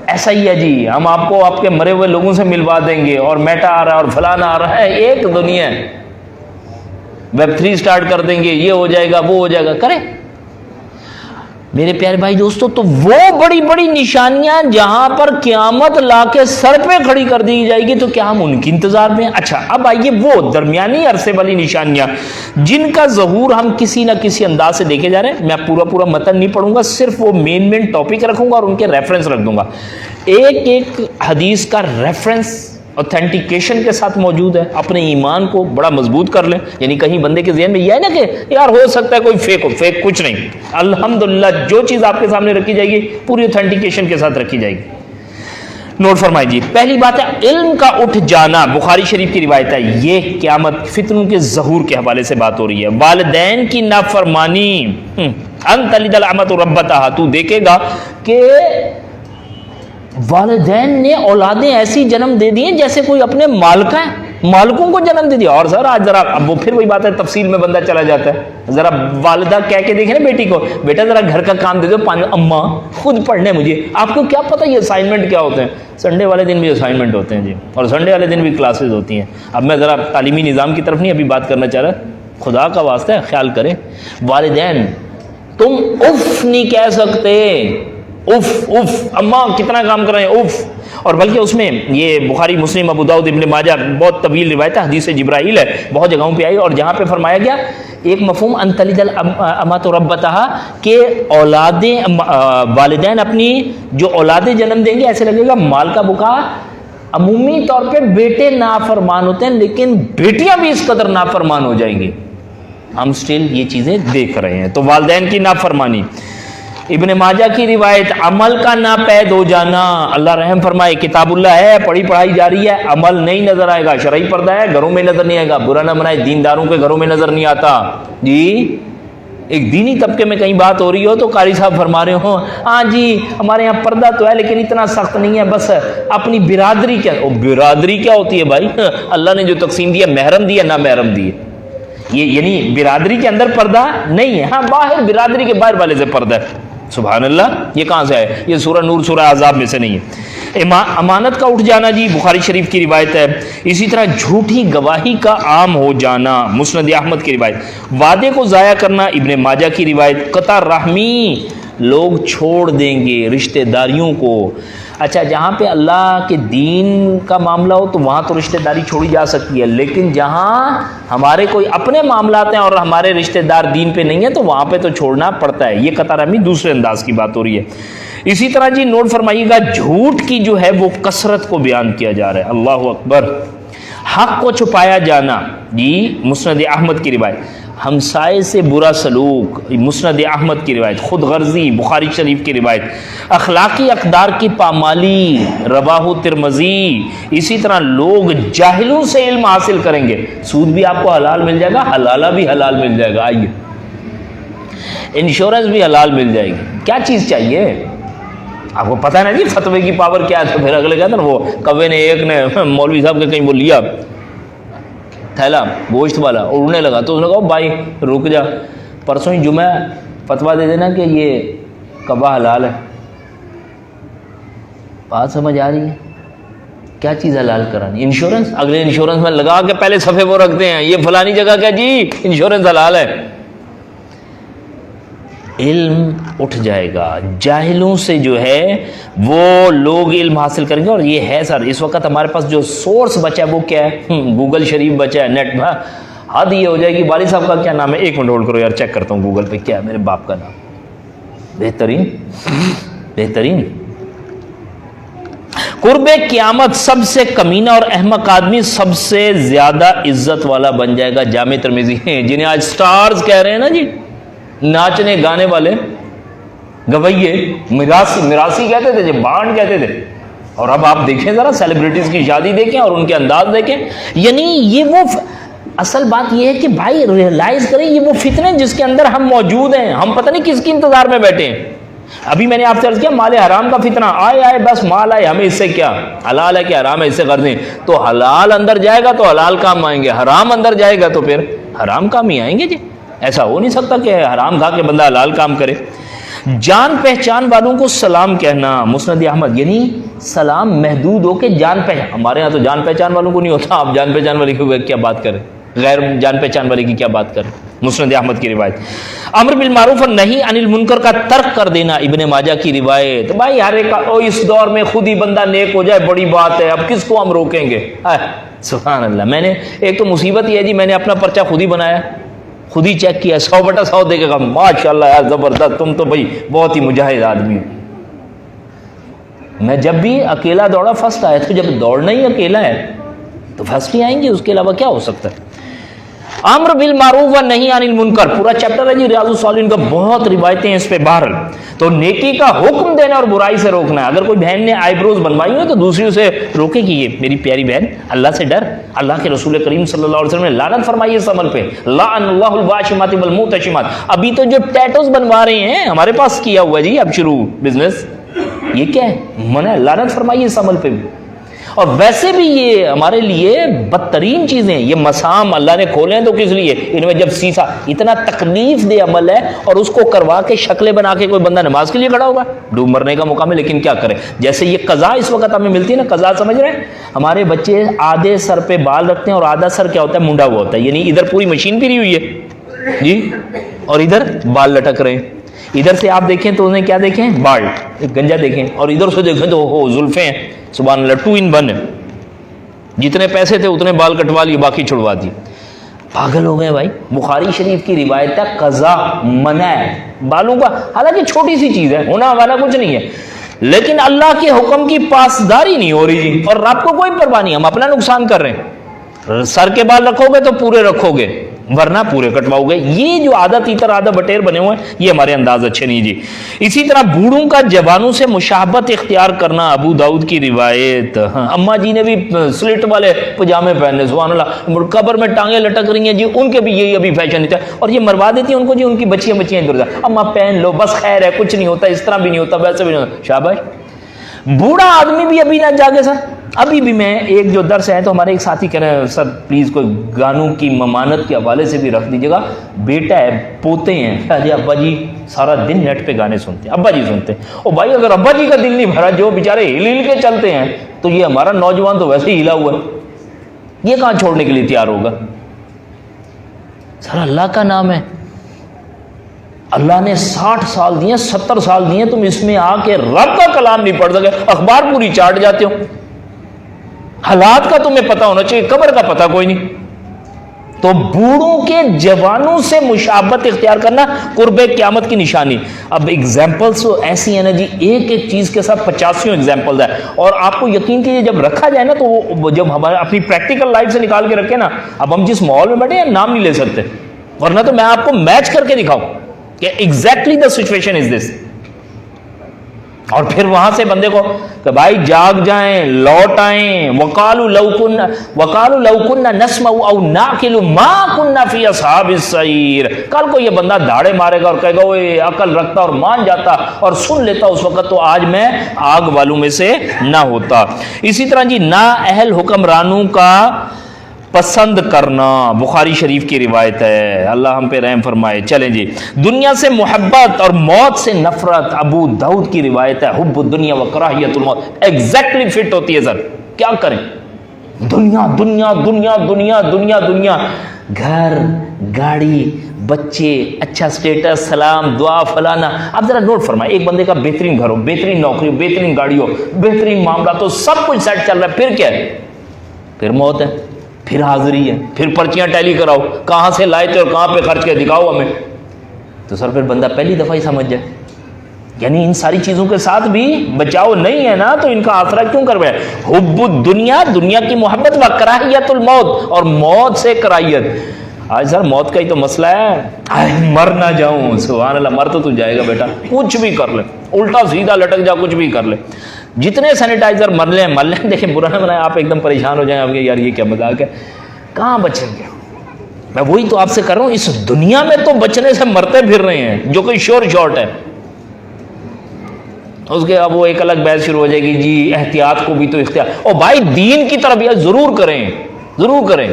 ایسا ہی ہے جی، ہم آپ کو آپ کے مرے ہوئے لوگوں سے ملوا دیں گے، اور میٹا آ رہا ہے اور فلانا آ رہا ہے، ایک دنیا ہے، ویب 3 سٹارٹ کر دیں گے، یہ ہو جائے گا وہ ہو جائے گا، کریں میرے پیارے بھائی دوستو۔ تو وہ بڑی بڑی نشانیاں جہاں پر قیامت لا کے سر پہ کھڑی کر دی جائے گی تو کیا ہم ان کی انتظار میں ہیں؟ اچھا اب آئیے وہ درمیانی عرصے والی نشانیاں جن کا ظہور ہم کسی نہ کسی انداز سے دیکھے جا رہے ہیں۔ میں پورا متن نہیں پڑھوں گا، صرف وہ مین ٹاپک رکھوں گا اور ان کے ریفرنس رکھ دوں گا، ایک حدیث کا ریفرنس اوتھینٹیکیشن کے ساتھ موجود ہے، اپنے ایمان کو بڑا مضبوط کر لیں۔ یعنی کہیں بندے کے ذہن میں یہ ہے نا کہ یار ہو سکتا ہے کوئی فیک ہو، فیک کچھ نہیں، الحمدللہ جو چیز آپ کے سامنے رکھی جائے گی پوری اوتھینٹیکیشن کے ساتھ رکھی جائے گی۔ نوٹ فرمائیں جی، پہلی بات ہے علم کا اٹھ جانا، بخاری شریف کی روایت ہے، یہ قیامت فتنوں کے ظہور کے حوالے سے بات ہو رہی ہے۔ والدین کی نافرمانی، ان تلد الامۃ ربتہا، تو دیکھے گا کہ والدین نے اولادیں ایسی جنم دے دی ہیں جیسے کوئی اپنے مالکوں کو جنم دے دیا۔ اور سر آج ذرا اب وہ پھر وہی بات ہے، تفصیل میں بندہ چلا جاتا ہے، ذرا والدہ کہہ کے دیکھیں نا بیٹی کو، بیٹا ذرا گھر کا کام دے دو، اماں خود پڑھنے مجھے، آپ کو کیا پتہ یہ اسائنمنٹ کیا ہوتے ہیں؟ سنڈے والے دن بھی اسائنمنٹ ہوتے ہیں جی، اور سنڈے والے دن بھی کلاسز ہوتی ہیں۔ اب میں ذرا تعلیمی نظام کی طرف نہیں ابھی بات کرنا چاہ رہا، خدا کا واسطہ ہے خیال کریں، والدین تم اف نہیں کہہ سکتے، اف اف اماں کتنا کام کر رہے ہیں اف۔ اور بلکہ اس میں یہ بخاری مسلم ابو داؤد ابن ماجہ بہت طویل روایت ہے، حدیث جبرائیل ہے، بہت جگہوں پہ آئی، اور جہاں پہ فرمایا گیا ایک مفہوم ان تلد الامۃ ربتہا، کہ اولادیں والدین اپنی جو اولادیں جنم دیں گے ایسے لگے گا مال کا بکا۔ عمومی طور پہ بیٹے نافرمان ہوتے ہیں لیکن بیٹیاں بھی اس قدر نافرمان ہو جائیں گی، ہم سٹل یہ چیزیں دیکھ رہے ہیں۔ تو والدین کی نافرمانی۔ ابن ماجہ کی روایت عمل کا ناپید ہو جانا، اللہ رحم فرمائے، کتاب اللہ ہے، پڑھی پڑھائی جاری ہے، عمل نہیں نظر آئے گا، شرعی پردہ ہے گھروں میں نظر نہیں آئے گا، برا نہ منائے دینداروں کے گھروں میں نظر نہیں آتا جی۔ ایک دینی طبقے میں کہیں بات ہو رہی ہو تو قاری صاحب فرما رہے ہوں ہاں جی ہمارے یہاں پردہ تو ہے لیکن اتنا سخت نہیں ہے، بس اپنی برادری کیا، برادری کیا ہوتی ہے بھائی؟ اللہ نے جو تقسیم دیا، محرم دیا نہ محرم دیے، یہ یعنی برادری کے اندر پردہ نہیں ہے، ہاں باہر برادری کے باہر والے سے پردہ ہے، سبحان اللہ، یہ کہاں سے ہے؟ یہ سورہ نور سورہ عذاب میں سے نہیں ہے۔ امانت کا اٹھ جانا جی، بخاری شریف کی روایت ہے۔ اسی طرح جھوٹی گواہی کا عام ہو جانا، مسند احمد کی روایت۔ وعدے کو ضائع کرنا، ابن ماجہ کی روایت۔ قطع رحمی، لوگ چھوڑ دیں گے رشتہ داریوں کو۔ اچھا جہاں پہ اللہ کے دین کا معاملہ ہو تو وہاں تو رشتہ داری چھوڑی جا سکتی ہے، لیکن جہاں ہمارے کوئی اپنے معاملات ہیں اور ہمارے رشتہ دار دین پہ نہیں ہیں تو وہاں پہ تو چھوڑنا پڑتا ہے۔ یہ قطع رحمی دوسرے انداز کی بات ہو رہی ہے۔ اسی طرح جی نوٹ فرمائیے گا، جھوٹ کی جو ہے وہ کثرت کو بیان کیا جا رہا ہے، اللہ اکبر۔ حق کو چھپایا جانا، جی مسند احمد کی روایت، ہمسائے سے برا سلوک، مسند احمد کی روایت، خود غرضی بخاری شریف کی روایت، اخلاقی اقدار کی پامالی رواہ ترمذی، اسی طرح لوگ جاہلوں سے علم حاصل کریں گے، سود بھی آپ کو حلال مل جائے گا، حلالہ بھی حلال مل جائے گا، آئیے انشورنس بھی حلال مل جائے گی، کیا چیز چاہیے آپ کو پتہ ہے نا جی فتوے کی پاور کیا ہے. تو پھر اگلے کہتے ہیں وہ کوے نے ایک نے مولوی صاحب کے کہیں وہ لیا تھیلا گوشت والا اڑنے لگا تو اس نے کہا بھائی رک جا پرسوں ہی جمعہ فتویٰ دے دینا کہ یہ کبا حلال ہے. بات سمجھ آ رہی ہے کیا چیز حلال کرانی؟ انشورنس. اگلے انشورنس میں لگا کے پہلے صفحے وہ رکھتے ہیں یہ فلانی جگہ کیا جی انشورنس حلال ہے. علم اٹھ جائے گا جاہلوں سے جو ہے وہ لوگ علم حاصل کریں گے. اور یہ ہے سر اس وقت ہمارے پاس جو سورس بچا ہے وہ کیا ہے؟ گوگل شریف بچا ہے نیٹ. حد یہ ہو جائے گی والد صاحب کا کیا نام ہے؟ ایک منٹ ہولڈ کرو یار چیک کرتا ہوں گوگل پہ کیا ہے میرے باپ کا نام. بہترین بہترین. قرب قیامت سب سے کمینہ اور احمق آدمی سب سے زیادہ عزت والا بن جائے گا. جامع ترمذی جنہیں آج سٹارز کہہ رہے ہیں نا جی ناچنے گانے والے گویے میراثی کہتے تھے جی بانڈ کہتے تھے. اور اب آپ دیکھیں ذرا سیلیبریٹیز کی شادی دیکھیں اور ان کے انداز دیکھیں. یعنی یہ وہ اصل بات یہ ہے کہ بھائی ریئلائز کریں یہ وہ فتنے جس کے اندر ہم موجود ہیں. ہم پتہ نہیں کس کی انتظار میں بیٹھے ہیں. ابھی میں نے آپ سے عرض کیا مال حرام کا فتنہ آئے بس مال آئے ہمیں اس سے کیا حلال ہے کہ حرام ہے اس سے کر دیں. تو حلال اندر جائے گا تو حلال کام آئیں گے حرام اندر جائے گا تو پھر حرام کام ہی آئیں گے جی. ایسا ہو نہیں سکتا کہ حرام کھا کے بندہ حلال کام کرے. جان پہچان والوں کو سلام کہنا مسند احمد یعنی سلام محدود ہو کے جان پہچان. ہمارے ہاں تو جان پہچان والوں کو نہیں ہوتا. آپ جان پہچان والے کی کیا بات کریں غیر جان پہچان والے کی کیا بات کریں. مسند احمد کی روایت. امر بالمعروف اور نہی عن المنکر کا ترک کر دینا ابن ماجہ کی روایت. بھائی ہر ایک اس دور میں خود ہی بندہ نیک ہو جائے بڑی بات ہے. اب کس کو ہم روکیں گے؟ سبحان اللہ. میں نے ایک تو مصیبت یہ ہے جی میں نے اپنا پرچہ خود ہی بنایا خود ہی چیک کیا 100/100 دے کے کہا ماشاء اللہ یار زبردست تم تو بھائی بہت ہی مجاہد آدمی. میں جب بھی اکیلا دوڑا فرسٹ آیا تو جب دوڑنا ہی اکیلا ہے تو فرسٹ ہی آئیں گے اس کے علاوہ کیا ہو سکتا ہے. امر بالمعروف و نہی عن المنکر پورا چیپٹر ہے جی ریاض الصالحین کا. بہت روایتیں ہیں اس پہ. بہرحال تو نیکی کا حکم دینا اور برائی سے روکنا ہے. اگر کوئی بہن نے آئی بروز بنوائی ہوئی تو دوسری اسے روکے کہ یہ میری پیاری بہن اللہ سے ڈر. اللہ کے رسول کریم صلی اللہ علیہ وسلم نے لعنت فرمائی اس عمل پہ. لعن اللہ الواشمات والموتشمات. ابھی تو جو ٹیٹوز بنوا رہے ہیں ہمارے پاس کیا ہوا جی اب شروع بزنس یہ کیا ہے منع لعنت فرمائی اس عمل پہ. اور ویسے بھی یہ ہمارے لیے بدترین چیزیں یہ مسام اللہ نے کھولے ہیں تو کس لیے ان میں جب سیسا اتنا تکلیف دہ عمل ہے اور اس کو کروا کے شکلیں بنا کے کوئی بندہ نماز کے لیے کھڑا ہوگا ڈوب مرنے کا موقع میں. لیکن کیا کرے جیسے یہ قضا اس وقت ہمیں ملتی ہے نا قضا سمجھ رہے ہیں ہمارے بچے آدھے سر پہ بال رکھتے ہیں اور آدھا سر کیا ہوتا ہے منڈا ہوا ہوتا ہے. یعنی ادھر پوری مشین پھری ہوئی ہے جی اور ادھر بال لٹک رہے ہیں. ادھر سے آپ دیکھیں تو انہیں کیا دیکھیں بال گنجا دیکھیں اور ادھر سے دیکھیں تو ہو زلفیں ہیں. سبحان اللہ 2 in 1 ہے. جتنے پیسے تھے اتنے بال کٹوا لیے باقی چھڑوا دیے. پاگل ہو گئے بھائی. بخاری شریف کی روایت ہے قضا منع ہے بالوں کا. حالانکہ چھوٹی سی چیز ہے ہونا والا کچھ نہیں ہے لیکن اللہ کے حکم کی پاسداری نہیں ہو رہی جی. اور رب کو کوئی پرواہ نہیں ہم اپنا نقصان کر رہے ہیں. سر کے بال رکھو گے تو پورے رکھو گے ورنہ پورے کٹواؤ گے. یہ جو آدھا تیتر آدھا بٹیر بنے ہوئے ہیں یہ ہمارے انداز اچھے نہیں جی. اسی طرح بوڑھوں کا جوانوں سے مشابہت اختیار کرنا ابو داؤد کی روایت. اماں جی نے بھی سلٹ والے پجامے پہنے سبحان اللہ قبر میں ٹانگیں لٹک رہی ہیں جی ان کے بھی یہی ابھی فیشن ہے اور یہ مروا دیتی ہیں ان کو جی ان کی بچیاں ادھر ادھر اماں پہن لو بس خیر ہے کچھ نہیں ہوتا اس طرح بھی نہیں ہوتا ویسے بھی نہیں ہوتا. شاباش. بوڑھا آدمی بھی ابھی نہ جاگے سر. ابھی بھی میں ایک جو درس ہے تو ہمارے ایک ساتھی کہہ رہے ہیں سر پلیز کوئی گانوں کی ممانت کے حوالے سے بھی رکھ دیجیے گا. بیٹا ہے پوتے ہیں جی ابا جی سارا دن نیٹ پہ گانے سنتے ہیں ابا جی سنتے ہیں. اور بھائی اگر ابا جی کا دل نہیں بھرا جو بیچارے ہل ہل کے چلتے ہیں تو یہ ہمارا نوجوان تو ویسے ہی ہلا ہوا ہے یہ کہاں چھوڑنے کے لیے تیار ہوگا. سر اللہ کا نام ہے اللہ نے 60 سال دیے 70 سال دیے تم اس میں آ کے رب کا کلام نہیں پڑھ سکے اخبار پوری چاٹ جاتے ہو. حالات کا تمہیں پتہ ہونا چاہیے قبر کا پتہ کوئی نہیں. تو بوڑھوں کے جوانوں سے مشابہت اختیار کرنا قرب قیامت کی نشانی. اب ایگزامپلس تو ایسی ہیں نا جی, ایک ایک چیز کے ساتھ 85 ایگزامپلز ہیں, اور آپ کو یقین کیجیے جب رکھا جائے نا تو وہ جب ہمارے اپنی پریکٹیکل لائف سے نکال کے رکھے نا, اب ہم جس ماحول میں بیٹھے ہیں نام نہیں لے سکتے, ورنہ تو میں آپ کو میچ کر کے دکھاؤں کہ ایگزیکٹلی دا سچویشن از دس. اور پھر وہاں سے بندے کو کہ بھائی جاگ جائیں, لوٹ آئیں. وقالوا لو كنا نسمع او نعقل ما كنا في اصحاب السعير. کل کو یہ بندہ دھاڑے مارے گا اور کہے گا وہ عقل رکھتا اور مان جاتا اور سن لیتا اس وقت تو آج میں آگ والوں میں سے نہ ہوتا. اسی طرح جی نا اہل حکمرانوں کا پسند کرنا, بخاری شریف کی روایت ہے, اللہ ہم پہ رحم فرمائے. چلیں جی, دنیا سے محبت اور موت سے نفرت, ابو داؤد کی روایت ہے, حب الدنیا و کراہیت الموت. ایگزیکٹلی فٹ ہوتی ہے سر, کیا کریں, دنیا دنیا دنیا دنیا دنیا دنیا, گھر گاڑی بچے اچھا سٹیٹس سلام دعا فلانا. اب ذرا نوٹ فرمائے, ایک بندے کا بہترین گھر ہو, بہترین نوکری ہو, بہترین گاڑی ہو, بہترین معاملات ہو, سب کچھ سیٹ چل رہا ہے, پھر کیا ہے, پھر موت ہے, پھر حاضری ہے, پھر پرچیاں ٹیلی کراؤ, کہاں سے لائے تھے اور کہاں پہ خرچ کے دکھاؤ ہمیں. تو سر پھر بندہ پہلی دفعہ ہی سمجھ جائے, یعنی ان ساری چیزوں کے ساتھ بھی بچاؤ نہیں ہے نا, تو ان کا آسرا کیوں کر رہے ہیں. حب الدنیا, دنیا کی محبت, و کراہیت الموت, اور موت سے کراہیت. آج سر موت کا ہی تو مسئلہ ہے, مر نہ جاؤں. سبحان اللہ, مر تو جائے گا بیٹا, کچھ بھی کر لے, الٹا سیدھا لٹک جا, کچھ بھی کر لے, جتنے سینیٹائزر مر لیں مر لیں. دیکھیں برا نہ بنائیں, آپ ایک دم پریشان ہو جائیں, آپ کے یار یہ کیا مذاق ہے, کہاں بچیں گے. میں وہی تو آپ سے کر رہا ہوں, اس دنیا میں تو بچنے سے مرتے پھر رہے ہیں, جو کوئی شور شارٹ ہے. اس کے اب وہ ایک الگ بحث شروع ہو جائے گی, جی احتیاط کو بھی تو اختیار. او بھائی دین کی تربیت ضرور کریں, ضرور کریں,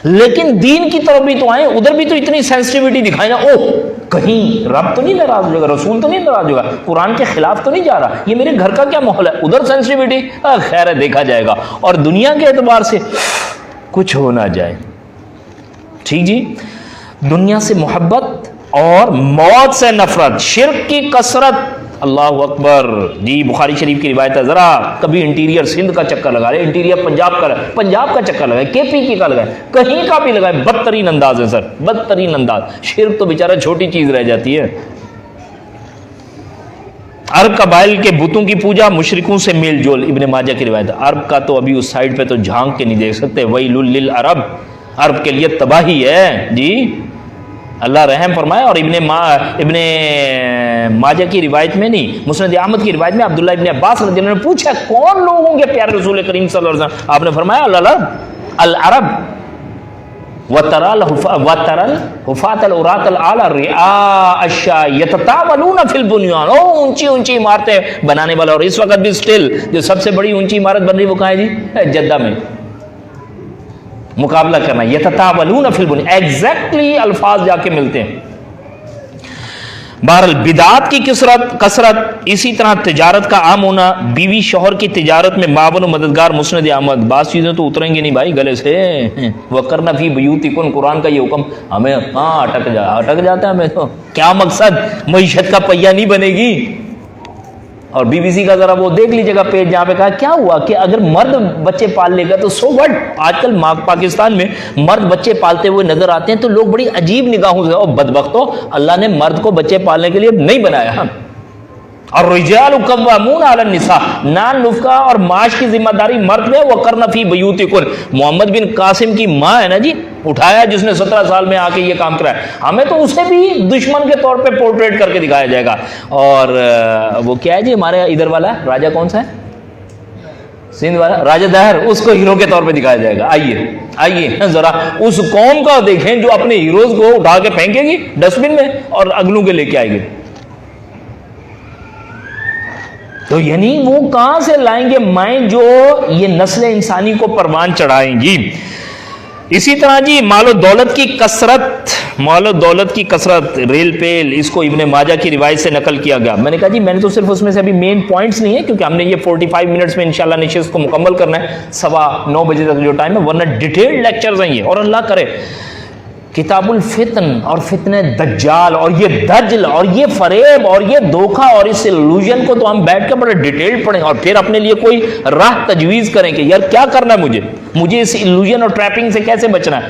لیکن دین کی طرف بھی تو آئیں, ادھر بھی تو اتنی سینسٹیوٹی دکھائیں نا. او کہیں رب تو نہیں ناراض ہوگا, رسول تو نہیں ناراض ہوگا, قرآن کے خلاف تو نہیں جا رہا, یہ میرے گھر کا کیا ماحول ہے, ادھر سینسٹیوٹی, خیر ہے دیکھا جائے گا. اور دنیا کے اعتبار سے کچھ ہو نہ جائے. ٹھیک جی, دنیا سے محبت اور موت سے نفرت, شرک کی کثرت, اللہ اکبر. جی بخاری شریف کی روایت ہے, ذرا کبھی انٹیریئر سندھ کا چکر لگا رہے, انٹیریئر پنجاب کا چکر لگائے, کے پی کی کا لگائے, کہیں کا بھی لگائے, بدترین انداز ہے سر, بدترین انداز. شرک تو بیچارہ چھوٹی چیز رہ جاتی ہے. عرب قبائل کے بتوں کی پوجا, مشرکوں سے میل جول, ابن ماجہ کی روایت ہے. عرب کا تو ابھی اس سائڈ پہ تو جھانک کے نہیں دیکھ سکتے, ویل للعرب, عرب کے لیے تباہی ہے. جی اللہ رحم فرمائے. اور ابن ماجہ کی روایت میں نہیں, مسند احمد کی روایت میں عبداللہ ابن عباس رضی اللہ عنہ نے پوچھا کون لوگ ہوں گے پیارے رسول کریم صلی اللہ علیہ وسلم, آپ نے فرمایا العرب وترى الحفاة العراة العالى رعاء الشاة يتطاولون في البنيان. او اونچی اونچی عمارتیں بنانے والا, اور اس وقت بھی سٹل جو سب سے بڑی اونچی عمارت بن رہی وہ کہاں ہے جی, جدہ میں. مقابلہ کرنا, یتطاولون فی البنیان, ایگزیکٹلی الفاظ جا کے ملتے ہیں. بہرحال بدعات کی کثرت, اسی طرح تجارت کا عام ہونا, بیوی شوہر کی تجارت میں معاون و مددگار, مسند احمد. بعض چیزیں تو اتریں گی نہیں بھائی گلے سے. وَقَرْنَ فِي بُيُوتِكُنَّ, قرآن کا یہ حکم ہمیں کہاں اٹک جاتا ہے ہمیں تو. کیا مقصد, معیشت کا پہیہ نہیں بنے گی. اور بی بی سی کا ذرا وہ دیکھ لیجیے گا پیج, جہاں پہ کہا کیا ہوا کہ اگر مرد بچے پال لے گا تو سو وٹ. آج کل پاکستان میں مرد بچے پالتے ہوئے نظر آتے ہیں تو لوگ بڑی عجیب نگاہوں سے, اور بدبختو اللہ نے مرد کو بچے پالنے کے لیے نہیں بنایا. اور رجال قوامون علی النساء, نان نفقہ اور معاش کی ذمہ داری مرد میں. وقرن فی بیوتکن, محمد بن قاسم کی ماں ہے نا جی, اٹھایا جس نے 17 سال میں آ کے یہ کام کرا ہے, ہمیں تو اسے بھی دشمن کے طور پہ پورٹریٹ کر کے دکھایا جائے گا. اور وہ کیا ہے جی ہمارے ادھر والا راجہ کون سا ہے, سندھ والا راجہ دہر, اس کو ہیرو کے طور پہ دکھایا جائے گا. آئیے ذرا اس قوم کا دیکھیں جو اپنے ہیروز کو اٹھا کے پھینکے گی ڈسٹ بن میں اور اگلوں کے لے کے آئے گی. تو یعنی وہ کہاں سے لائیں گے مائیں جو یہ نسل انسانی کو پروان چڑھائیں گی. اسی طرح جی مال و دولت کی کثرت, ریل پیل, اس کو ابن ماجہ کی روایت سے نقل کیا گیا. میں نے کہا جی میں نے تو صرف اس میں سے ابھی مین پوائنٹس نہیں ہے, کیونکہ ہم نے یہ 45 منٹس میں انشاءاللہ نشست کو مکمل کرنا ہے, 9:15 بجے تک جو ٹائم ہے, ورنہ ڈیٹیلڈ لیکچرز ہیں یہ. اور اللہ کرے کتاب الفتن اور فتنہ دجال اور یہ دجل اور یہ فریب اور یہ دھوکہ اور اس الوژن کو تو ہم بیٹھ کے بڑے ڈیٹیل پڑھیں, اور پھر اپنے لیے کوئی راہ تجویز کریں کہ یار کیا کرنا ہے مجھے اس الوژن اور ٹریپنگ سے کیسے بچنا ہے.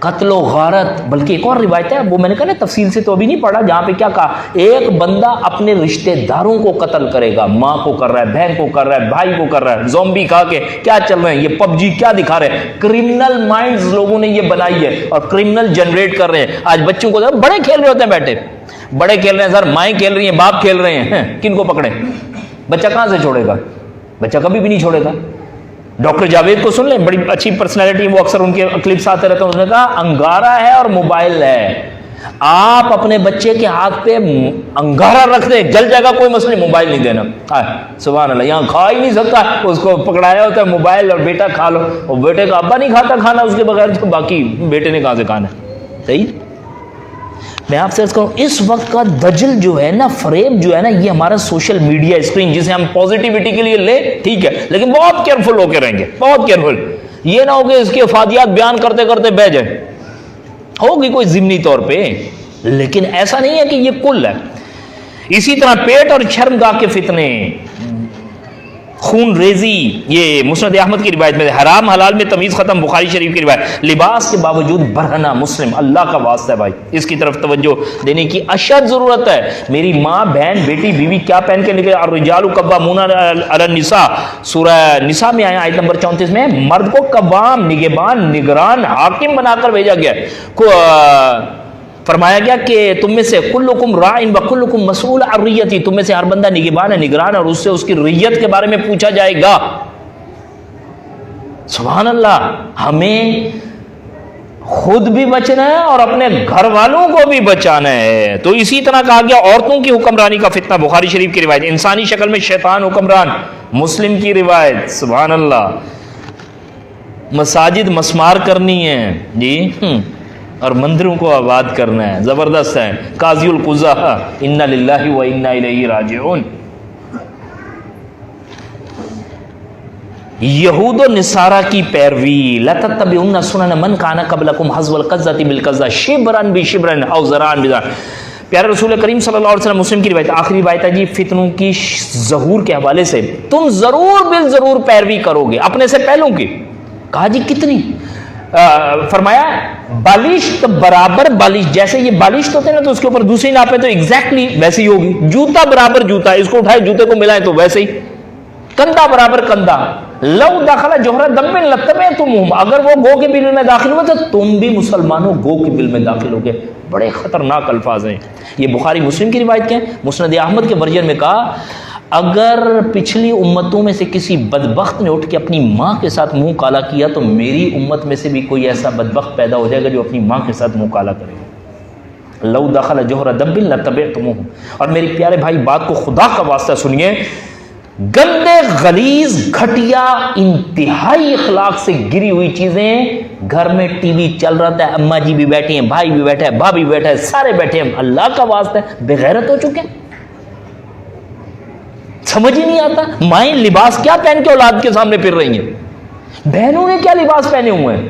قتل و غارت، بلکہ ایک اور روایت ہے، وہ میں نے کہا نا تفصیل سے تو ابھی نہیں پڑھا، جہاں پہ کیا کہا، ایک بندہ اپنے رشتہ داروں کو قتل کرے گا، ماں کو کر رہا ہے، بہن کو کر رہا ہے، بھائی کو کر رہا ہے، زومبی کھا کے کیا چل رہے ہیں یہ پب جی کیا دکھا رہے ہیں، کرمنل مائنڈز لوگوں نے یہ بنائی ہے اور کرمنل جنریٹ کر رہے ہیں. آج بچوں کو بڑے کھیل رہے ہوتے ہیں، بیٹھے بڑے کھیل رہے ہیں سر، مائیں کھیل رہی ہیں، باپ کھیل رہے ہیں، کن کو پکڑے؟ بچہ کہاں سے چھوڑے گا؟ بچہ کبھی بھی نہیں چھوڑے گا. ڈاکٹر جاوید کو سن لیں، بڑی اچھی پرسنالٹی، وہ اکثر ان کے کلپس آتے رہتے ہیں، انہوں نے کہا انگارہ ہے اور موبائل ہے، آپ اپنے بچے کے ہاتھ پہ انگارہ رکھ دیں، جل جائے گا کوئی مسئلہ نہیں، موبائل نہیں دینا. سبحان اللہ، یہاں کھا ہی نہیں سکتا، اس کو پکڑایا ہوتا ہے موبائل اور بیٹا کھا لو، اور بیٹے کا ابا نہیں کھاتا کھانا اس کے بغیر، تو باقی بیٹے نے کہاں سے کھانا. صحیح. میں آپ سے عرض کروں، اس وقت کا دجل جو ہے نا، فریب جو ہے نا، یہ ہمارا سوشل میڈیا اسکرین، جسے ہم پازیٹیوٹی کے لیے لیں، ٹھیک ہے، لیکن بہت کیئرفل ہو کے رہیں گے، بہت کیئرفل. یہ نہ ہو کہ اس کے افادیات بیان کرتے کرتے بہ جائیں، ہوگی کوئی ضمنی طور پہ، لیکن ایسا نہیں ہے کہ یہ کل ہے. اسی طرح پیٹ اور شرمگاہ کے فتنے، خون ریزی، یہ مسند احمد کی روایت میں، حرام حلال میں تمیز ختم، بخاری شریف کی روایت. لباس کے باوجود برہنہ، مسلم. اللہ کا واسطہ ہے بھائی، اس کی طرف توجہ دینے کی اشد ضرورت ہے. میری ماں، بہن، بیٹی، بیوی کیا پہن کے نکلے؟ الرجال قوامون علی النساء، سورہ نساء میں آیا، آیت نمبر 34 میں، مرد کو قوام، نگہبان، نگران، حاکم بنا کر بھیجا گیا. فرمایا گیا کہ تم میں سے کلکم راعٍ وکلکم مسئول عن رعیتہ، تم میں سے ہر بندہ نگہبان ہے، نگران، اور اس سے اس کی رعیت کے بارے میں پوچھا جائے گا. سبحان اللہ. ہمیں خود بھی بچنا ہے اور اپنے گھر والوں کو بھی بچانا ہے. تو اسی طرح کہا گیا عورتوں کی حکمرانی کا فتنہ، بخاری شریف کی روایت. انسانی شکل میں شیطان حکمران، مسلم کی روایت. سبحان اللہ. مساجد مسمار کرنی ہے جی، اور مندروں کو آباد کرنا ہے. زبردست ہے. قاضی القضاء، انا للہ و انا الیہ راجعون. یہود و نصارہ کی پیروی، لتتبعن سنن من کان قبلکم حذو القذۃ بالقذۃ شبرا بشبر او ذراعا بذراع. پیارے رسول کریم صلی اللہ علیہ وسلم، مسلم کی روایت. آخری روایت ہے جی فتنوں کی ظہور کے حوالے سے، تم ضرور بالضرور پیروی کرو گے اپنے سے پہلوں کی. کہا جی کتنی؟ فرمایا بالشت برابر بالش، جیسے یہ بالشت ہوتے ہیں نا تو اس کے اوپر دوسری ناپے تو ایگزیکٹلی ویسے ہی ہوگی. جوتا برابر جوتا، اس کو اٹھائے جوتے کو ملائے تو ویسے ہی. کندھا برابر کندھا. لو دخل جوہر دم لتبعتموہم، اگر وہ گو کے بل میں داخل ہوئے تو تم بھی مسلمانوں گو کے بل میں داخل ہو گئے. بڑے خطرناک الفاظ ہیں یہ. بخاری مسلم کی روایت کے ہیں. مسند احمد کے ورژن میں کہا اگر پچھلی امتوں میں سے کسی بدبخت نے اٹھ کے اپنی ماں کے ساتھ منہ کالا کیا تو میری امت میں سے بھی کوئی ایسا بدبخت پیدا ہو جائے گا جو اپنی ماں کے ساتھ منہ کالا کرے گا. لو دخل جوہر دب لتبعتموہم. اور میرے پیارے بھائی بات کو خدا کا واسطہ سنیے، گندے، غلیظ، گھٹیا، انتہائی اخلاق سے گری ہوئی چیزیں، گھر میں ٹی وی چل رہا ہے، اماں جی بھی بیٹھی ہیں، بھائی بھی بیٹھا ہے، بھابھی بھی بیٹھا ہے، سارے بیٹھے ہیں، اللہ کا واسطہ ہے بغیرت ہو چکے ہیں. سمجھ ہی نہیں آتا. مائیں لباس کیا پہن کے اولاد کے سامنے پھر رہی ہیں، بہنوں نے کیا لباس پہنے ہوئے ہیں.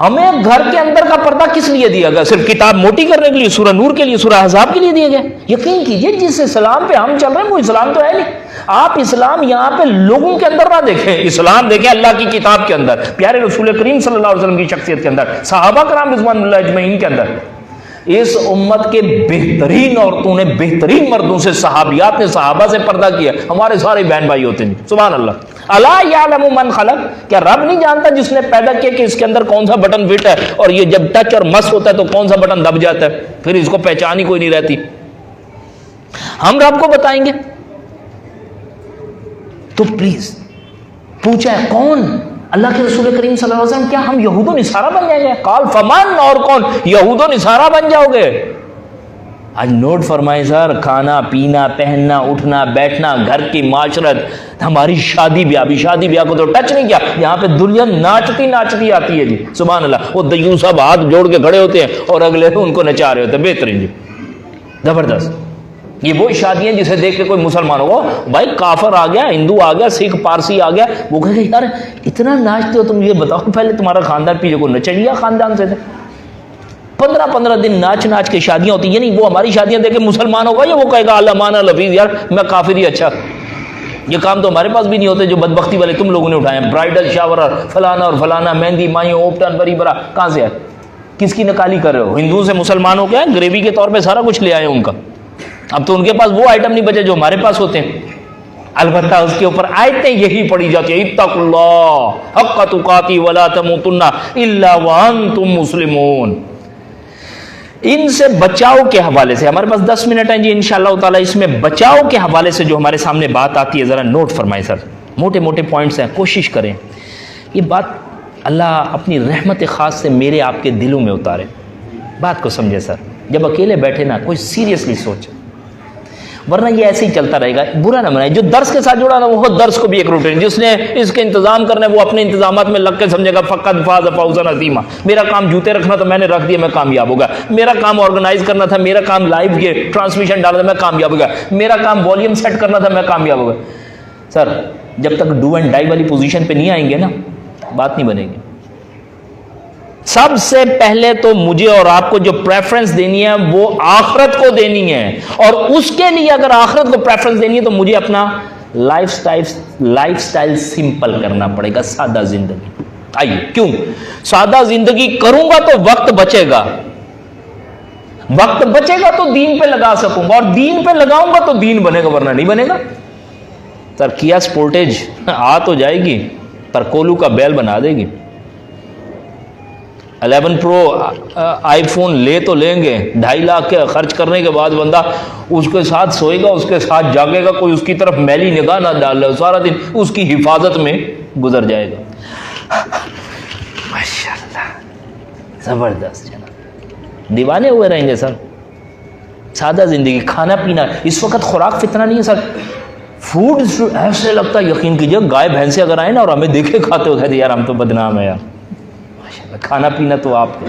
ہمیں گھر کے اندر کا پردہ کس لیے دیا گیا؟ صرف کتاب موٹی کرنے کے لیے، سورہ نور کے لیے، سورہ احزاب کے لیے دیا گیا. یقین کیجئے جس اسلام پہ ہم چل رہے ہیں وہ اسلام تو ہے نہیں. آپ اسلام یہاں پہ لوگوں کے اندر نہ دیکھیں، اسلام دیکھیں اللہ کی کتاب کے اندر، پیارے رسول کریم صلی اللہ علیہ وسلم کی شخصیت کے اندر، صحابہ کرام رضوان اللہ اجمعین کے اندر. اس امت کے بہترین عورتوں نے، بہترین مردوں سے، صحابیات نے، صحابہ سے پردہ کیا. ہمارے سارے بہن بھائی ہوتے ہیں. سبحان اللہ. الا یعلم من خلق، کیا رب نہیں جانتا جس نے پیدا کیا کہ اس کے اندر کون سا بٹن فٹ ہے، اور یہ جب ٹچ اور مس ہوتا ہے تو کون سا بٹن دب جاتا ہے، پھر اس کو پہچان ہی کوئی نہیں رہتی. ہم رب کو بتائیں گے تو پلیز پوچھا ہے کون؟ اللہ کے رسول کریم صلی اللہ علیہ وسلم. کیا ہم یہود و نصارہ بن جائیں گے؟ قال فمن، اور کون؟ یہود و نصارہ بن جاؤ گے. آج نوٹ فرمائیں سر، کھانا پینا، پہننا، اٹھنا بیٹھنا، گھر کی معاشرت، ہماری شادی بیاہ کو تو ٹچ نہیں کیا. یہاں پہ دنیا ناچتی آتی ہے جی. سبحان اللہ. وہ دیوس صاحب ہاتھ جوڑ کے کھڑے ہوتے ہیں اور اگلے ان کو نچا رہے ہوتے ہیں. بہترین جی، زبردست. یہ وہی شادیاں جسے دیکھ کے کوئی مسلمان ہوگا، بھائی کافر آ گیا، ہندو آ گیا، سکھ پارسی آ گیا، وہ کہے گا یار اتنا ناچتے ہو تم، یہ بتاؤ پہلے تمہارا خاندان پیچھے کو نچڑیا خاندان سے تھے. 15 دن ناچ کے شادیاں ہوتی ہیں. یعنی وہ ہماری شادیاں دیکھ کے مسلمان ہوگا یا وہ کہے گا اللہ مانا لفیظ، یار میں کافر ہی اچھا. یہ کام تو ہمارے پاس بھی نہیں ہوتے جو بدبختی والے تم لوگوں نے اٹھائے ہیں، برائڈل شاور اور فلانا مہندی مائیوں اوپٹن بری برا، کہاں سے ہے؟ کس کی نکالی کر رہے ہو؟ ہندو سے مسلمان ہو کیا گریوی کے طور پہ سارا کچھ لے آئے ان کا، اب تو ان کے پاس وہ آئٹم نہیں بچے جو ہمارے پاس ہوتے ہیں۔ البتہ اس کے اوپر آیتیں یہی پڑھی جاتی ہیں، اتقوا اللہ حق تقاتی ولا تموتن الا وانتم مسلمون۔ ان سے بچاؤ کے حوالے سے ہمارے پاس 10 منٹ ہیں جی انشاءاللہ تعالی، اس میں بچاؤ کے حوالے سے جو ہمارے سامنے بات آتی ہے ذرا نوٹ فرمائیں سر، موٹے موٹے پوائنٹس ہیں، کوشش کریں یہ بات اللہ اپنی رحمت خاص سے میرے آپ کے دلوں میں اتارے، بات کو سمجھے سر۔ جب اکیلے بیٹھے نا کوئی سیریسلی سوچے، ورنہ یہ ایسے ہی چلتا رہے گا، برا نہ منائے۔ جو درس کے ساتھ جڑا نا وہ درس کو بھی ایک روٹین، جس نے اس کے انتظام کرنے وہ اپنے انتظامات میں لگ کے سمجھے گا فقط فاز فوزا عظیما، میرا کام جوتے رکھنا تھا میں نے رکھ دیا میں کامیاب ہوگا، میرا کام آرگنائز کرنا تھا، میرا کام لائیو کے ٹرانسمیشن ڈالنا تھا میں کامیاب ہوگا، میرا کام والیوم سیٹ کرنا تھا میں کامیاب ہوگا۔ سر جب تک ڈو اینڈ ڈائی والی پوزیشن پہ نہیں آئیں گے نا بات نہیں بنے گی۔ سب سے پہلے تو مجھے اور آپ کو جو پریفرنس دینی ہے وہ آخرت کو دینی ہے، اور اس کے لیے اگر آخرت کو پریفرنس دینی ہے تو مجھے اپنا لائف سٹائل سمپل کرنا پڑے گا، سادہ زندگی۔ آئیے کیوں سادہ زندگی کروں گا تو وقت بچے گا، وقت بچے گا تو دین پہ لگا سکوں گا، اور دین پہ لگاؤں گا تو دین بنے گا ورنہ نہیں بنے گا۔ سر کیا سپورٹیج آ تو جائے گی پر کولو کا بیل بنا دے گی۔ 11 پرو آئی فون لے تو لیں گے، 2.5 لاکھ کے خرچ کرنے کے بعد بندہ اس کے ساتھ سوئے گا، اس کے ساتھ جاگے گا، کوئی اس کی طرف میلی نگاہ نہ ڈال لے، سارا دن اس کی حفاظت میں گزر جائے گا۔ ماشاءاللہ زبردست جناب، دیوانے ہوئے رہیں گے سر۔ سادہ زندگی، کھانا پینا، اس وقت خوراک فتنہ نہیں ہے سر، فوڈ ایسے لگتا ہے یقین کیجیے گائے بھینسیں اگر آئے نا اور ہمیں دیکھے کھاتے ہو کہتے یار ہم تو بدنام ہے یار، کھانا پینا تو آپ کو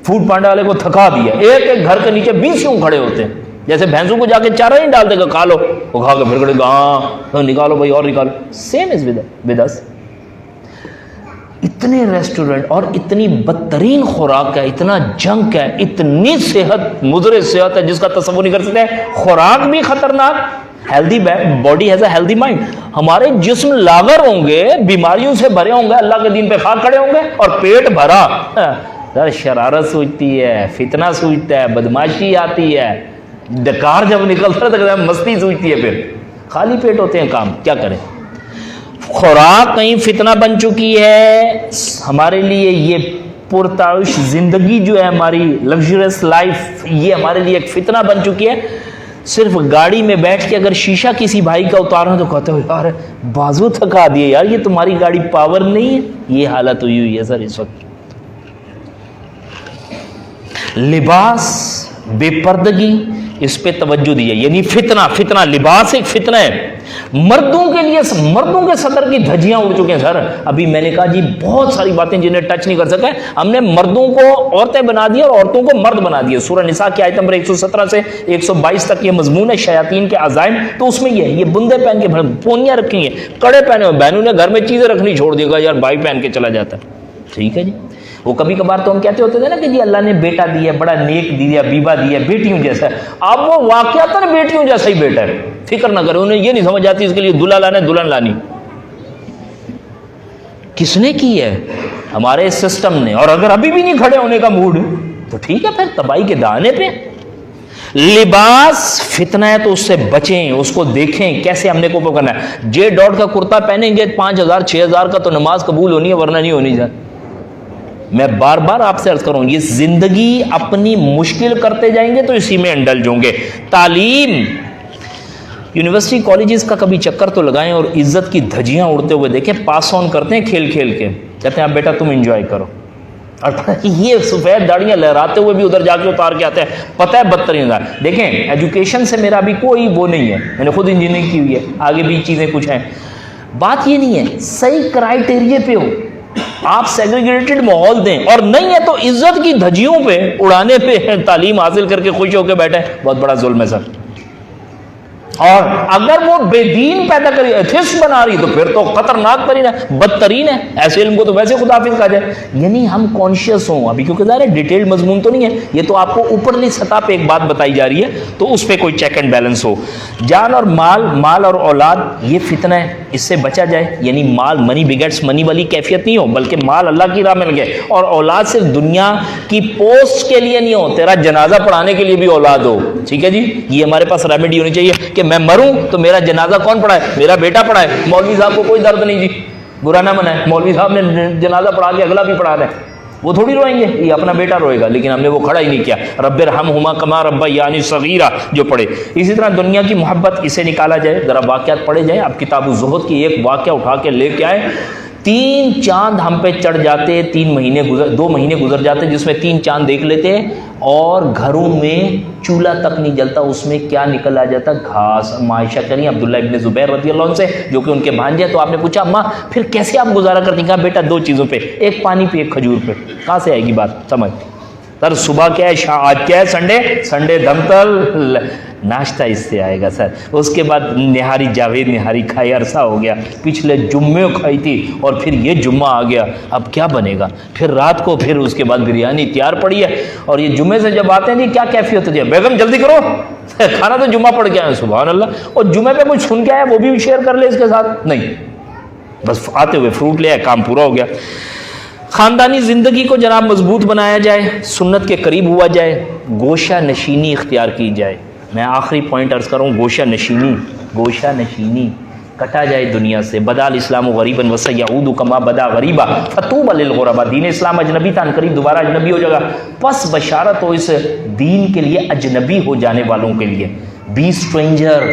فوڈ پانڈا والے کو تھکا دیا، ایک ایک گھر کے نیچے 20 یوں کھڑے ہوتے ہیں، جیسے بھینسوں کو جا کے چارہ نہیں ڈال دے گا کھا لو، وہ کھا کے پھر کھڑے گا ہاں نکالو بھائی اور نکالو۔ سیم از ود اس، اتنے ریسٹورنٹ اور اتنی بدترین خوراک ہے، اتنا جنک ہے، اتنی صحت مضر صحت ہے جس کا تصور نہیں کر سکتے، خوراک بھی خطرناک، healthy body has a healthy mind, ہمارے جسم لاغر ہوں گے، بیماریوں سے بھرے ہوں گے، اللہ کے دین پہ خاک کھڑے ہوں گے، اور پیٹ بھرا سر شرارت سوچتی ہے، فتنہ سوچتا ہے، بدماشی آتی ہے، ڈکار جب نکلتا ہے مستی سوچتی ہے، پھر خالی پیٹ ہوتے ہیں کام کیا کریں۔ خوراک کہیں فتنہ بن چکی ہے ہمارے لیے، یہ پرتعش زندگی جو ہے ہماری لگژریس لائف، یہ ہمارے لیے ایک فتنہ بن چکی ہے۔ صرف گاڑی میں بیٹھ کے اگر شیشہ کسی بھائی کا اتارا تو کہتے ہو یار بازو تھکا دیے یار، یہ تمہاری گاڑی پاور نہیں ہے، یہ حالت ہوئی ہے سر اس وقت۔ لباس، بے پردگی، اس پہ توجہ دیے، یعنی فتنہ لباس ایک فتنہ ہے۔ مردوں کے لیے مردوں کے صدر کی دھجیاں اڑ چکے ہیں سر۔ ابھی میں نے کہا جی بہت ساری باتیں جنہیں ٹچ نہیں کر سکے، ہم نے مردوں کو عورتیں بنا دی اور عورتوں کو مرد بنا دیا۔ سورہ نساء کی آیت نمبر 117 سے 122 تک یہ مضمون ہے شیاطین کے عزائم، تو اس میں یہ بندے پہن کے پونیاں رکھی ہیں، کڑے پہنے ہوئے، بہنوں نے گھر میں چیزیں رکھنی چھوڑ دی، گا یار بھائی پہن کے چلا جاتا ہے، ٹھیک ہے جی۔ وہ کبھی کبھار تو ہم کہتے ہوتے تھے نا کہ جی اللہ نے بیٹا دیا، بڑا نیک دیا، بیوہ دیا، بیٹیوں جیسا ہے۔ اب وہ واقعتاً بیٹیوں جیسا ہی بیٹا ہے، فکر نہ کرے، انہیں یہ نہیں سمجھ آتی اس کے لیے دلہا لانا ہے دلہن لانی، کس نے کی ہے؟ ہمارے سسٹم نے۔ اور اگر ابھی بھی نہیں کھڑے ہونے کا موڈ تو ٹھیک ہے، پھر تباہی کے دہانے پہ۔ لباس فتنہ ہے تو اس سے بچیں، اس کو دیکھیں کیسے ہم نے کو کرنا ہے۔ J.Dot کا کرتا پہنیں گے 5000 6000 کا تو نماز قبول ہونی ہے، ورنہ نہیں ہونی جائے۔ میں بار بار آپ سے عرض کروں، یہ زندگی اپنی مشکل کرتے جائیں گے تو اسی میں انڈلج ہوں گے۔ تعلیم، یونیورسٹی کالجز کا کبھی چکر تو لگائیں اور عزت کی دھجیاں اڑتے ہوئے دیکھیں، پاس آن کرتے ہیں کھیل کھیل کے، کہتے ہیں اب بیٹا تم انجوائے کرو، اور یہ سفید داڑیاں لہراتے ہوئے بھی ادھر جا کے اتار کے آتے ہیں، پتہ ہے بدترین ہے۔ دیکھیں ایجوکیشن سے میرا ابھی کوئی وہ نہیں ہے، میں نے خود انجینئرنگ کی ہوئی ہے، آگے بھی چیزیں کچھ ہیں، بات یہ نہیں ہے صحیح کرائٹیریے پہ ہو، آپ سیگریگیٹڈ ماحول دیں، اور نہیں ہے تو عزت کی دھجیوں پہ اڑانے پہ تعلیم حاصل کر کے خوش ہو کے بیٹھے، بہت بڑا ظلم ہے سر۔ اور اگر وہ بے دین پیدا کری ایتھسٹ بنا رہی تو پھر تو خطرناک ترین ہے، بدترین ہے، ایسے علم کو تو ویسے خدا حافظ کہا جائے. یعنی ہم کانشیس ہوں ابھی، کیونکہ ظاہر ہے ڈیٹیلڈ مضمون تو نہیں ہے یہ، تو آپ کو اوپرلی سطح پہ ایک بات بتائی جا رہی ہے تو اس پہ کوئی چیک اینڈ بیلنس ہو. جان اور مال اور اولاد یہ فتنہ ہے، اس سے بچا جائے. یعنی مال منی بگیٹس منی والی کیفیت نہیں ہو، بلکہ مال اللہ کی راہ میں لگے، اور اولاد صرف دنیا کی پوسٹ کے لیے نہیں ہو، تیرا جنازہ پڑھانے کے لیے بھی اولاد ہو. ٹھیک ہے جی، یہ ہمارے پاس ریمیڈی ہونی چاہیے کہ میں مروں تو میرا جنازہ کون پڑھائے؟ میرا بیٹا پڑھائے. مولوی صاحب کو کوئی درد نہیں جی، برا نہ منائے، مولوی صاحب نے جنازہ پڑھا کے اگلا بھی پڑھا دیں، وہ تھوڑی روئیں گے، یہ اپنا بیٹا روئے گا، لیکن ہم نے وہ کھڑا ہی نہیں کیا. رب ارحمہما کما ربیانی صغیرہ جو پڑھے. اسی طرح دنیا کی محبت، اسے نکالا جائے. ذرا واقعات پڑھے جائیں. اب کتاب الزہد کی ایک واقعہ اٹھا کے لے کے آئے. 3 چاند ہم پہ چڑھ جاتے، 2 مہینے گزر جاتے جس میں 3 چاند دیکھ لیتے، اور گھروں میں چولہا تک نہیں جلتا. اس میں کیا نکل آ جاتا؟ گھاس. عائشہ کہیں عبداللہ ابن زبیر رضی اللہ عنہ سے، جو کہ ان کے بھانجے. تو آپ نے پوچھا اماں پھر کیسے آپ گزارا کرتی؟ کہا بیٹا 2 چیزوں پہ، ایک پانی پہ، ایک کھجور پہ. کہاں سے آئے گی بات سمجھ؟ سر صبح کیا ہے، آج کیا ہے، سنڈے دمتل، ناشتہ اس سے آئے گا سر. اس کے بعد نہاری، جاوید نہاری کھائی، عرصہ ہو گیا، پچھلے جمعے کھائی تھی اور پھر یہ جمعہ آ گیا، اب کیا بنے گا؟ پھر رات کو پھر اس کے بعد بریانی تیار پڑی ہے، اور یہ جمعے سے جب آتے ہیں جی کیا کیفیت ہوتی ہے؟ بیگم جلدی کرو کھانا تو جمعہ پڑ گیا ہے. سبحان اللہ. اور جمعے پہ کچھ سن کے آیا وہ بھی شیئر کر لے اس کے ساتھ؟ نہیں، بس آتے ہوئے فروٹ لے آئے، کام پورا ہو گیا. خاندانی زندگی کو جناب مضبوط بنایا جائے، سنت کے قریب ہوا جائے، گوشہ نشینی اختیار کی جائے. میں آخری پوائنٹ عرض کروں، گوشہ نشینی کٹا جائے دنیا سے. بدا الاسلام غریبا وسیعود کما بدا غریبا فطوبى للغرباء. دین اسلام اجنبی تھا، قریب دوبارہ اجنبی ہو جائے گا. پس بشارت ہو اس دین کے لیے اجنبی ہو جانے والوں کے لیے. Be stranger.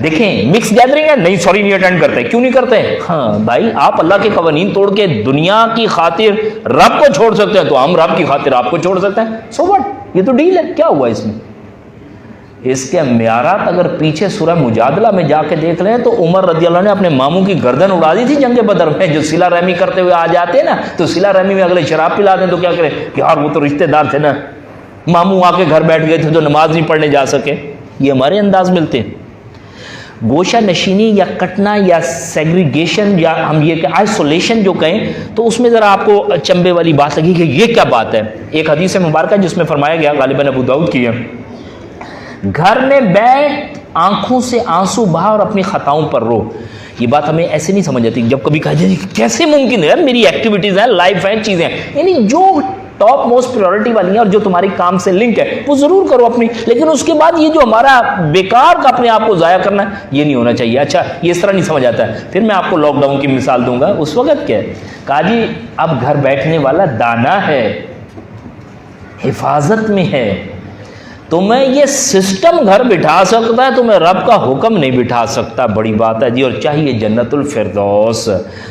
دیکھیں مکس گیدرنگ ہے، نہیں سوری نہیں اٹینڈ کرتے. کیوں نہیں کرتے؟ ہاں بھائی آپ اللہ کے قوانین توڑ کے دنیا کی خاطر رب کو چھوڑ سکتے ہیں تو ہم رب کی خاطر آپ کو چھوڑ سکتے ہیں. سو واٹ، یہ تو ڈیل ہے. کیا ہوا اس میں؟ اس کے معیارات اگر پیچھے سورہ مجادلہ میں جا کے دیکھ لیں تو عمر رضی اللہ نے اپنے ماموں کی گردن اڑا دی تھی جنگ بدر میں. جو صلہ رحمی کرتے ہوئے آ جاتے ہیں نا، تو صلہ رحمی میں اگلے شراب پلا دیں تو کیا کریں کہ یار وہ تو رشتہ دار تھے نا، ماموں آ کے گھر بیٹھ گئے تھے تو نماز نہیں پڑھنے جا سکے. یہ ہمارے انداز ملتے ہیں. گوشہ نشینی یا کٹنا یا سیگریگیشن یا ہم یہ کہ آئسولیشن جو کہیں تو اس میں ذرا آپ کو چمبے والی بات لگی کہ یہ کیا بات ہے. ایک حدیث مبارکہ جس میں فرمایا گیا، غالباً ابو داؤد کی ہے، گھر میں بیٹھ آنکھوں سے آنسو بہا اور اپنی خطاؤں پر رو. یہ بات ہمیں ایسے نہیں سمجھ آتی. جب کبھی کہا جائے کیسے ممکن ہے، میری ایکٹیویٹیز ہیں، لائف ہیں، چیزیں ہیں، یعنی جو ٹاپ موسٹ پریورٹی والی ہیں اور جو تمہاری کام سے لنک ہے وہ ضرور کرو اپنی، لیکن اس کے بعد یہ جو ہمارا بیکار کا اپنے آپ کو ضائع کرنا ہے یہ نہیں ہونا چاہیے. اچھا یہ اس طرح نہیں سمجھ آتا ہے. پھر میں آپ کو لاک ڈاؤن کی مثال دوں گا. اس وقت کیا ہے، کہا جی اب گھر بیٹھنے والا دانا ہے، حفاظت میں ہے، تمہیں یہ سسٹم گھر بٹھا سکتا ہے، تمہیں رب کا حکم نہیں بٹھا سکتا. بڑی بات ہے جی. اور چاہیے جنت الفردوس.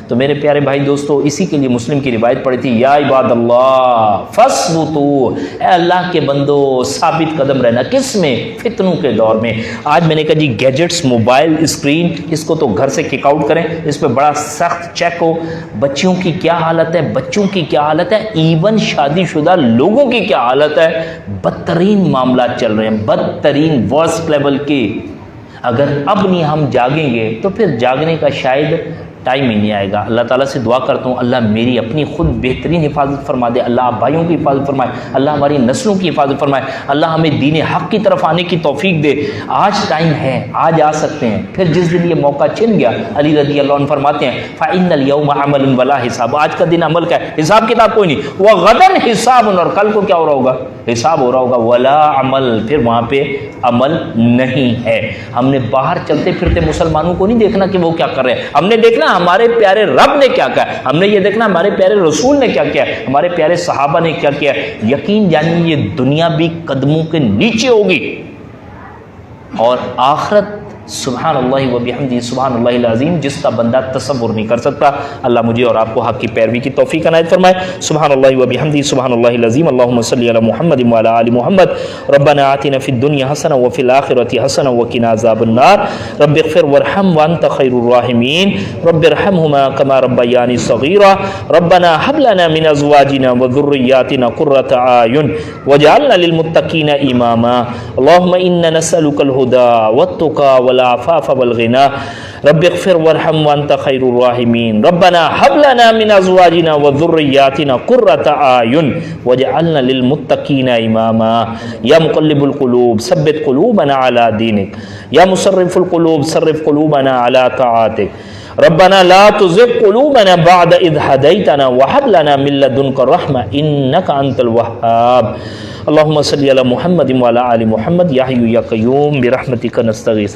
تو میرے پیارے بھائی دوستو، اسی کے لیے مسلم کی روایت پڑھی تھی، یا عباد اللہ فاثبتوا، اے اللہ کے بندو ثابت قدم رہنا. کس میں؟ فتنوں کے دور میں. آج میں نے کہا جی گیجٹس، موبائل اسکرین، اس کو تو گھر سے کک آؤٹ کریں، اس پہ بڑا سخت چیک ہو. بچیوں کی کیا حالت ہے، بچوں کی کیا حالت ہے، ایون شادی شدہ لوگوں کی کیا حالت ہے. بدترین معاملہ چل رہے ہیں، بدترین ورسٹ لیول کے. اگر اب نہیں ہم جاگیں گے تو پھر جاگنے کا شاید ٹائم ہی نہیں آئے گا. اللہ تعالیٰ سے دعا کرتا ہوں اللہ میری اپنی خود بہترین حفاظت فرما دے، اللہ آپ بھائیوں کی حفاظت فرمائے، اللہ ہماری نسلوں کی حفاظت فرمائے، اللہ ہمیں دین حق کی طرف آنے کی توفیق دے. آج ٹائم ہے، آج آ سکتے ہیں. پھر جس دن یہ موقع چھن گیا، علی رضی اللہ عنہ فرماتے ہیں فَإِنَّ الْيَوْمَ عَمَلٌ وَلَا حساب. آج کا دن عمل کا ہے، حساب کتاب کوئی نہیں. وَغَدًا حِسَابٌ، اور کل کو کیا ہو رہا ہوگا؟ حساب ہو رہا ہوگا. وَلَا عمل، پھر وہاں پہ عمل نہیں ہے. ہم نے باہر چلتے پھرتے مسلمانوں کو نہیں دیکھنا کہ وہ کیا کر رہے ہیں، ہم نے دیکھنا ہمارے پیارے رب نے کیا کہا، ہم نے یہ دیکھنا ہمارے پیارے رسول نے کیا کیا، ہمارے پیارے صحابہ نے کیا کیا. یقین جانیے یہ دنیا بھی قدموں کے نیچے ہوگی اور آخرت سبحان اللہ و بحمدہ سبحان اللہ العظیم جس کا بندہ تصور نہیں کر سکتا. اللہ مجھے اور آپ کو حق کی پیروی کی توفیق عنایت فرمائے. سبحان اللہ و بحمدہ سبحان اللہ العظیم. اللہم صلی علی محمد وعلی آل محمد. ربنا آتنا فی الدنیا حسنہ وفی الآخرۃ حسنہ وقنا عذاب النار. رب اغفر وارحم وانت خیر الراحمین. رب ارحمہما کما ربیانی صغیرا. ربنا هب لنا من ازواجنا وذریاتنا قرۃ اعین واجعلنا للمتقین اماما. اللہم انا نسألک الہدی والتقی والعفاف والغنى رب اغفر وارحم وانت خير الراحمين ربنا هب لنا من ازواجنا وذرياتنا قرة اعين واجعلنا للمتقين اماما يا مقلب القلوب ثبت قلوبنا على دينك يا مصرف القلوب صرف قلوبنا على طاعتك ربنا لا تزغ قلوبنا بعد إذ هديتنا وهب لنا من لدنك رحمة إنك أنت الوهاب اللهم صل على محمد وعلى آل محمد يا حي يا قيوم برحمتك نستغيث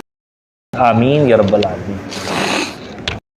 آمين يا رب العالمين